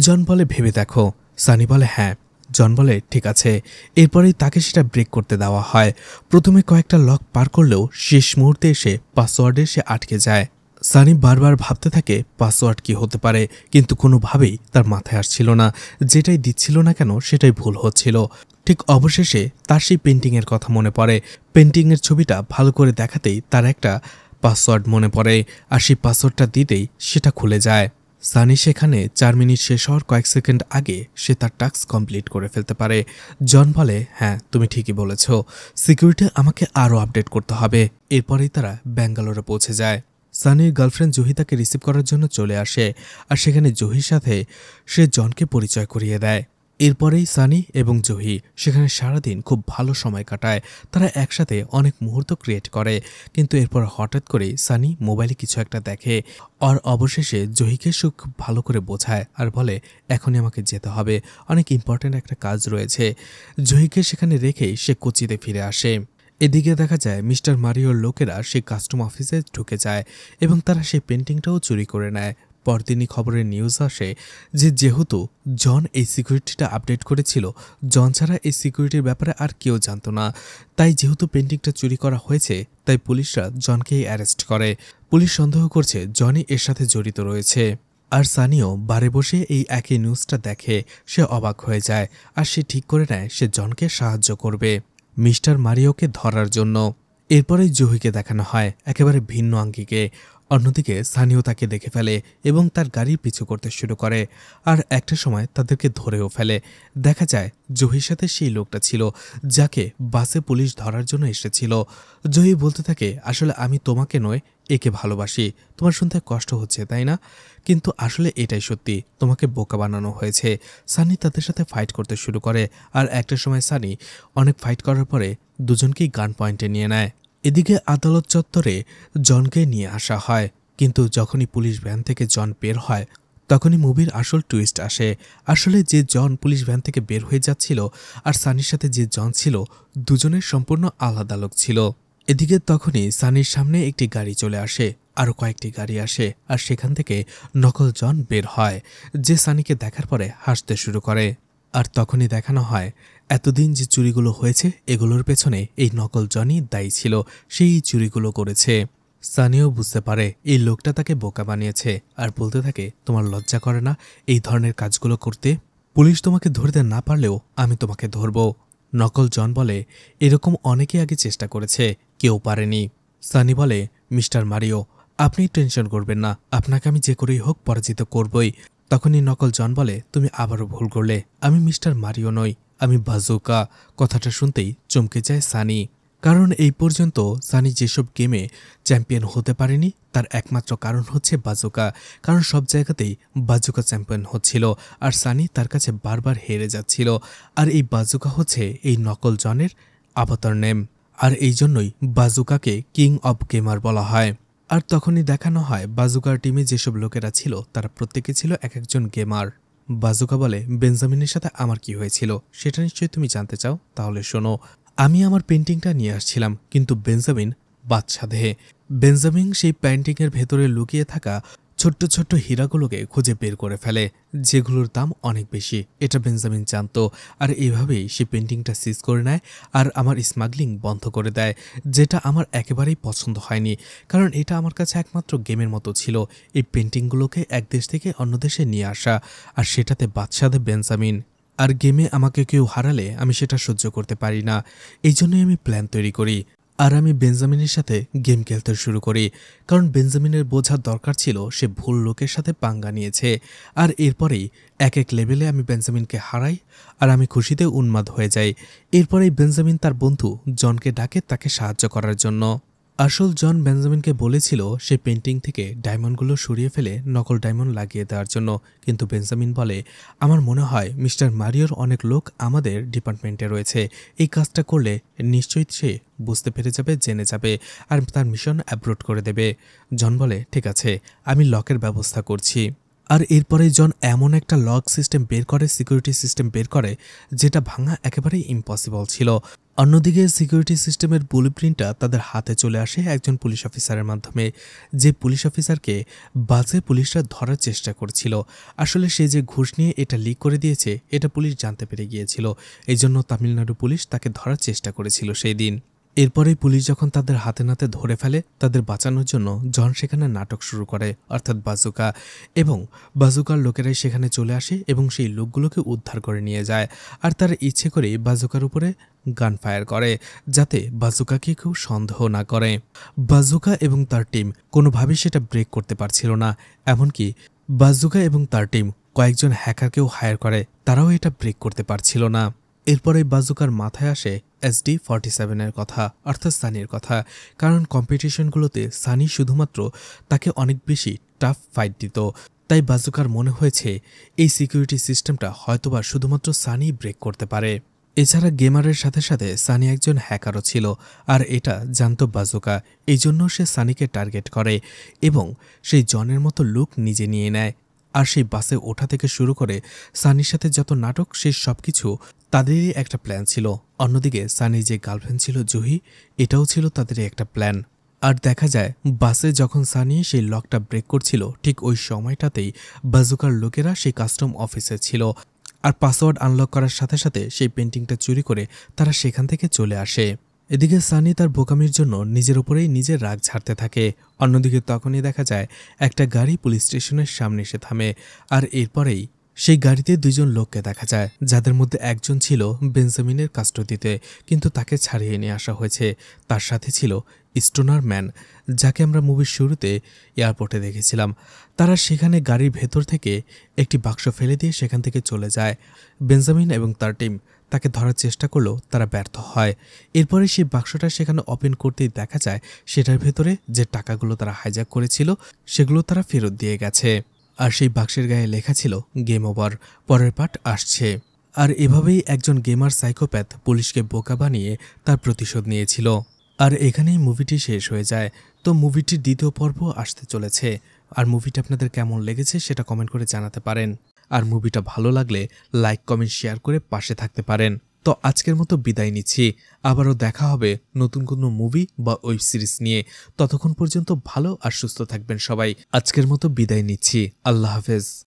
জন বলে ভেবে দেখো। সানি বলে হ্যাঁ। জন বলে ঠিক আছে। এরপরেই তাকে সেটা ব্রেক করতে দেওয়া হয়। প্রথমে কয়েকটা লক পার করলেও শেষ মুহূর্তে এসে পাসওয়ার্ডে সে আটকে যায়। সানি বারবার ভাবতে থাকে পাসওয়ার্ড কি হতে পারে, কিন্তু কোনোভাবেই তার মাথায় আসছিল না। যেটাই দিচ্ছিল না কেন সেটাই ভুল হচ্ছিল। ঠিক অবশেষে তার সেই পেন্টিংয়ের কথা মনে পড়ে। পেন্টিংয়ের ছবিটা ভালো করে দেখাতেই তার একটা পাসওয়ার্ড মনে পড়ে, আর সেই পাসওয়ার্ডটা দিতেই সেটা খুলে যায়। সানি সেখানে 4 মিনিট শেষ হওয়ার কয়েক সেকেন্ড আগে সে তার টাস্ক কমপ্লিট করে ফেলতে পারে। জন বলে, হ্যাঁ তুমি ঠিকই বলেছ, সিকিউরিটি আমাকে আরও আপডেট করতে হবে। এরপরেই তারা ব্যাঙ্গালোরে পৌঁছে যায়। সানির গার্লফ্রেন্ড জহি তাকে রিসিভ করার জন্য চলে আসে, আর সেখানে জহির সাথে সে জনকে পরিচয় করিয়ে দেয়। এরপরেই সানি এবং জহি সেখানে সারাদিন খুব ভালো সময় কাটায়, তারা একসাথে অনেক মুহূর্ত ক্রিয়েট করে। কিন্তু এরপর হঠাৎ করেই সানি মোবাইলে কিছু একটা দেখে, আর অবশেষে জহিকে সে খুব ভালো করে বোঝায় আর বলে এখনই আমাকে যেতে হবে, অনেক ইম্পর্ট্যান্ট একটা কাজ রয়েছে। জহিকে সেখানে রেখেই সে কোচিতে ফিরে আসে। এদিকে দেখা যায় মিস্টার মারিওর লোকেরা সেই কাস্টম অফিসে ঢুকে যায় এবং তারা সেই পেন্টিংটাও চুরি করে নেয়। পরদিনই খবরের নিউজ আসে যে যেহেতু জন এই সিকিউরিটিটা আপডেট করেছিল, জন ছাড়া এই সিকিউরিটির ব্যাপারে আর কেউ জানতো না। তাই যেহেতু পেন্টিংটা চুরি করা হয়েছে তাই পুলিশরা জনকেই অ্যারেস্ট করে। পুলিশ সন্দেহ করছে জনই এর সাথে জড়িত রয়েছে। আর সানিও বারে বসে এই একই নিউজটা দেখে, সে অবাক হয়ে যায় আর সে ঠিক করে নেয় সে জনকে সাহায্য করবে মিস্টার মারিওকে ধরার জন্য। এরপরেই জহিকে দেখানো হয় একেবারে ভিন্ন আঙ্গিকে। অন্যদিকে সানিও তাকে দেখে ফেলে এবং তার গাড়ির পিছু করতে শুরু করে, আর একটা সময় তাদেরকে ধরেও ফেলে। দেখা যায় জহির সাথে সেই লোকটা ছিল যাকে বাসে পুলিশ ধরার জন্য এসেছিল। জহি বলতে থাকে, আসলে আমি তোমাকে নয় একে ভালোবাসি, তোমার শুনতে কষ্ট হচ্ছে তাই না, কিন্তু আসলে এটাই সত্যি, তোমাকে বোকা বানানো হয়েছে। সানি তাদের সাথে ফাইট করতে শুরু করে, আর একটা সময় সানি অনেক ফাইট করার পরে দুজনকেই গান পয়েন্টে নিয়ে নেয়। এদিকে আদালত চত্বরে জনকে নিয়ে আসা হয়, কিন্তু যখনই পুলিশ ভ্যান থেকে জন বের হয় তখনই মুভির আসল টুইস্ট আসে। আসলে যে জন পুলিশ ভ্যান থেকে বের হয়ে যাচ্ছিল আর সানির সাথে যে জন ছিল দুজনের সম্পূর্ণ আলাদা লোক ছিল। এদিকে তখনই সানির সামনে একটি গাড়ি চলে আসে, আরও কয়েকটি গাড়ি আসে আর সেখান থেকে নকল জন বের হয়, যে সানিকে দেখার পরে হাসতে শুরু করে। আর তখনই দেখানো হয় এতদিন যে চুরিগুলো হয়েছে এগুলোর পেছনে এই নকল জনই দায়ী ছিল, সেই চুরিগুলো করেছে। সানিও বুঝতে পারে এই লোকটা তাকে বোকা বানিয়েছে আর বলতে থাকে, তোমার লজ্জা করে না এই ধরনের কাজগুলো করতে? পুলিশ তোমাকে ধরতে না পারলেও আমি তোমাকে ধরব। নকল জন বলে, এরকম অনেকে আগে চেষ্টা করেছে, কেউ পারেনি। সানি বলে, মিস্টার মারিও আপনি টেনশন করবেন না, আপনাকে আমি যে করেই হোক পরাজিত করবই। তখনই নকল জন বলে, তুমি আবারও ভুল করলে, আমি মিস্টার মারিও নই, আমি বাজুকা। কথাটা শুনতেই চমকে যায় সানি, কারণ এই পর্যন্ত সানি যেসব গেমে চ্যাম্পিয়ন হতে পারেনি তার একমাত্র কারণ হচ্ছে বাজুকা, কারণ সব জায়গাতেই বাজুকা চ্যাম্পিয়ন হচ্ছিল আর সানি তার কাছে বারবার হেরে যাচ্ছিল। আর এই বাজুকা হচ্ছে এই নকল জনের আবতার নেম, আর এই জন্যই বাজুকাকে কিং অব গেমার বলা হয়। আর তখনই দেখানো হয় বাজুকার টিমে যেসব লোকেরা ছিল তারা প্রত্যেকে ছিল এক একজন গেমার। বাজুকা বলে, বেঞ্জামিনের সাথে আমার কি হয়েছিল সেটা নিশ্চয়ই তুমি জানতে চাও, তাহলে শোনো। আমি আমার পেন্টিংটা নিয়ে আসছিলাম, কিন্তু বেঞ্জামিন বাদশাধে। বেঞ্জামিন সেই পেন্টিংয়ের ভেতরে লুকিয়ে থাকা ছোট্ট ছোট্ট হীরাগুলোকে খুঁজে বের করে ফেলে, যেগুলোর দাম অনেক বেশি। এটা বেঞ্জামিন জানত, আর এইভাবেই সে পেন্টিংটা সিজ করে নেয় আর আমার স্মাগলিং বন্ধ করে দেয়, যেটা আমার একেবারেই পছন্দ হয়নি, কারণ এটা আমার কাছে একমাত্র গেমের মতো ছিল এই পেন্টিংগুলোকে এক দেশ থেকে অন্য দেশে নিয়ে আসা, আর সেটাতে বাদশাধে বেঞ্জামিন। আর গেমে আমাকে কেউ হারালে আমি সেটা সহ্য করতে পারি না, এই জন্যই আমি প্ল্যান তৈরি করি আর আমি বেঞ্জামিনের সাথে গেম খেলতে শুরু করি, কারণ বেঞ্জামিনের বোঝার দরকার ছিল সে ভুল লোকের সাথে পাঙ্গা নিয়েছে। আর এরপরেই এক এক লেভেলে আমি বেঞ্জামিনকে হারাই আর আমি খুশিতে উন্মাদ হয়ে যাই। এরপরেই বেঞ্জামিন তার বন্ধু জনকে ডাকে তাকে সাহায্য করার জন্য। আসল জন বেঞ্জামিনকে বলেছিল সে পেন্টিং থেকে ডায়মন্ডগুলো সরিয়ে ফেলে নকল ডায়মন্ড লাগিয়ে দেওয়ার জন্য, কিন্তু বেঞ্জামিন বলে, আমার মনে হয় মিস্টার মারিওর অনেক লোক আমাদের ডিপার্টমেন্টে রয়েছে, এই কাজটা করলে নিশ্চয়ই সে বুঝতে পেরে যাবে, জেনে যাবে আর তার মিশন অ্যাব্রোড করে দেবে। জন বলে, ঠিক আছে, আমি লকের ব্যবস্থা করছি। আর এরপরে জন এমন একটা লক সিস্টেম বের করে, সিকিউরিটি সিস্টেম বের করে, যেটা ভাঙা একেবারেই ইম্পসিবল ছিল। অন্যদিকে সিকিউরিটি সিস্টেমের ব্লুপ্রিন্টটা তাদের হাতে চলে আসে একজন পুলিশ অফিসারের মাধ্যমে, যে পুলিশ অফিসারকে বাজে পুলিশরা ধরার চেষ্টা করছিল। আসলে সে যে ঘুষ নিয়ে এটা লিক করে দিয়েছে এটা পুলিশ জানতে পেরে গিয়েছিল, এই জন্য তামিলনাড়ু পুলিশ তাকে ধরার চেষ্টা করেছিল সেই দিন। এরপরেই পুলিশ যখন তাদের হাতে নাতে ধরে ফেলে, তাদের বাঁচানোর জন্য জন সেখানে নাটক শুরু করে, অর্থাৎ বাজুকা, এবং বাজুকার লোকেরাই সেখানে চলে আসে এবং সেই লোকগুলোকে উদ্ধার করে নিয়ে যায়। আর তারা ইচ্ছে করেই বাজুকার উপরে গান ফায়ার করে, যাতে বাজুকাকে কেউ সন্দেহ না করে। বাজুকা এবং তার টিম কোনোভাবেই সেটা ব্রেক করতে পারছিল না, এমনকি বাজুকা এবং তার টিম কয়েকজন হ্যাকারকেও হায়ার করে, তারাও এটা ব্রেক করতে পারছিল না। এরপরে বাজুকার মাথায় আসে SD-47 কথা, অর্থাৎ সানির কথা, কারণ কম্পিটিশনগুলোতে সানি শুধুমাত্র তাকে অনেক বেশি টাফ ফাইট দিত। তাই বাজুকার মনে হয়েছে এই সিকিউরিটি সিস্টেমটা হয়তোবা শুধুমাত্র সানি ব্রেক করতে পারে। এছাড়া গেমারের সাথে সাথে সানি একজন হ্যাকারও ছিল, আর এটা জানত বাজুকা, এই জন্য সে সানিকে টার্গেট করে এবং সেই জনের মতো লুক নিজে নিয়ে নেয়। আর সেই বাসে ওঠা থেকে শুরু করে সানির সাথে যত নাটক, সেই সব কিছু তাদেরই একটা প্ল্যান ছিল। অন্যদিকে সানির যে গার্লফ্রেন্ড ছিল জুহি, এটাও ছিল তাদেরই একটা প্ল্যান। আর দেখা যায় বাসে যখন সানি সেই লকটা ব্রেক করছিল, ঠিক ওই সময়টাতেই বাজুকার লোকেরা সেই কাস্টম অফিসে ছিল, আর পাসওয়ার্ড আনলক করার সাথে সাথে সেই পেন্টিংটা চুরি করে তারা সেখান থেকে চলে আসে। এদিকে সানি তার বোকামির জন্য নিজের উপরেই নিজের রাগ ঝাড়তে থাকে। অন্যদিকে তখনই দেখা যায় একটা গাড়ি পুলিশ স্টেশনের সামনে এসে থামে, আর এরপরেই সেই গাড়িতে দুজন লোককে দেখা যায়, যাদের মধ্যে একজন ছিল বেঞ্জামিনের কাস্টডিতে, কিন্তু তাকে ছাড়িয়ে নিয়ে আসা হয়েছে। তার সাথে ছিল স্টোনার ম্যান, যাকে আমরা মুভির শুরুতে এয়ারপোর্টে দেখেছিলাম। তারা সেখানে গাড়ির ভেতর থেকে একটি বাক্স ফেলে দিয়ে সেখান থেকে চলে যায়। বেঞ্জামিন এবং তার টিম তাকে ধরার চেষ্টা করলেও তারা ব্যর্থ হয়। এরপরে সেই বাক্সটা সেখানে ওপেন করতেই দেখা যায় সেটার ভেতরে যে টাকাগুলো তারা হাইজ্যাক করেছিল সেগুলো তারা ফেরত দিয়ে গেছে, আর সেই বাক্সের গায়ে লেখা ছিল গেম ওভার, পরের পার্ট আসছে। আর এভাবেই একজন গেমার সাইকোপ্যাথ পুলিশকে বোকা বানিয়ে তার প্রতিশোধ নিয়েছিল। আর এখানেই মুভিটি শেষ হয়ে যায়। তো মুভিটির দ্বিতীয় পর্ব আসতে চলেছে। আর মুভিটা আপনাদের কেমন লেগেছে সেটা কমেন্ট করে জানাতে পারেন। আর মুভিটা ভালো লাগলে লাইক কমেন্ট শেয়ার করে পাশে থাকতে পারেন। তো আজকের মতো বিদায় নিচ্ছি। আবারও দেখা হবে নতুন কোনো মুভি বা ওয়েব সিরিজ নিয়ে। ততক্ষণ পর্যন্ত ভালো আর সুস্থ থাকবেন সবাই। আজকের মতো বিদায় নিচ্ছি। আল্লাহ হাফেজ।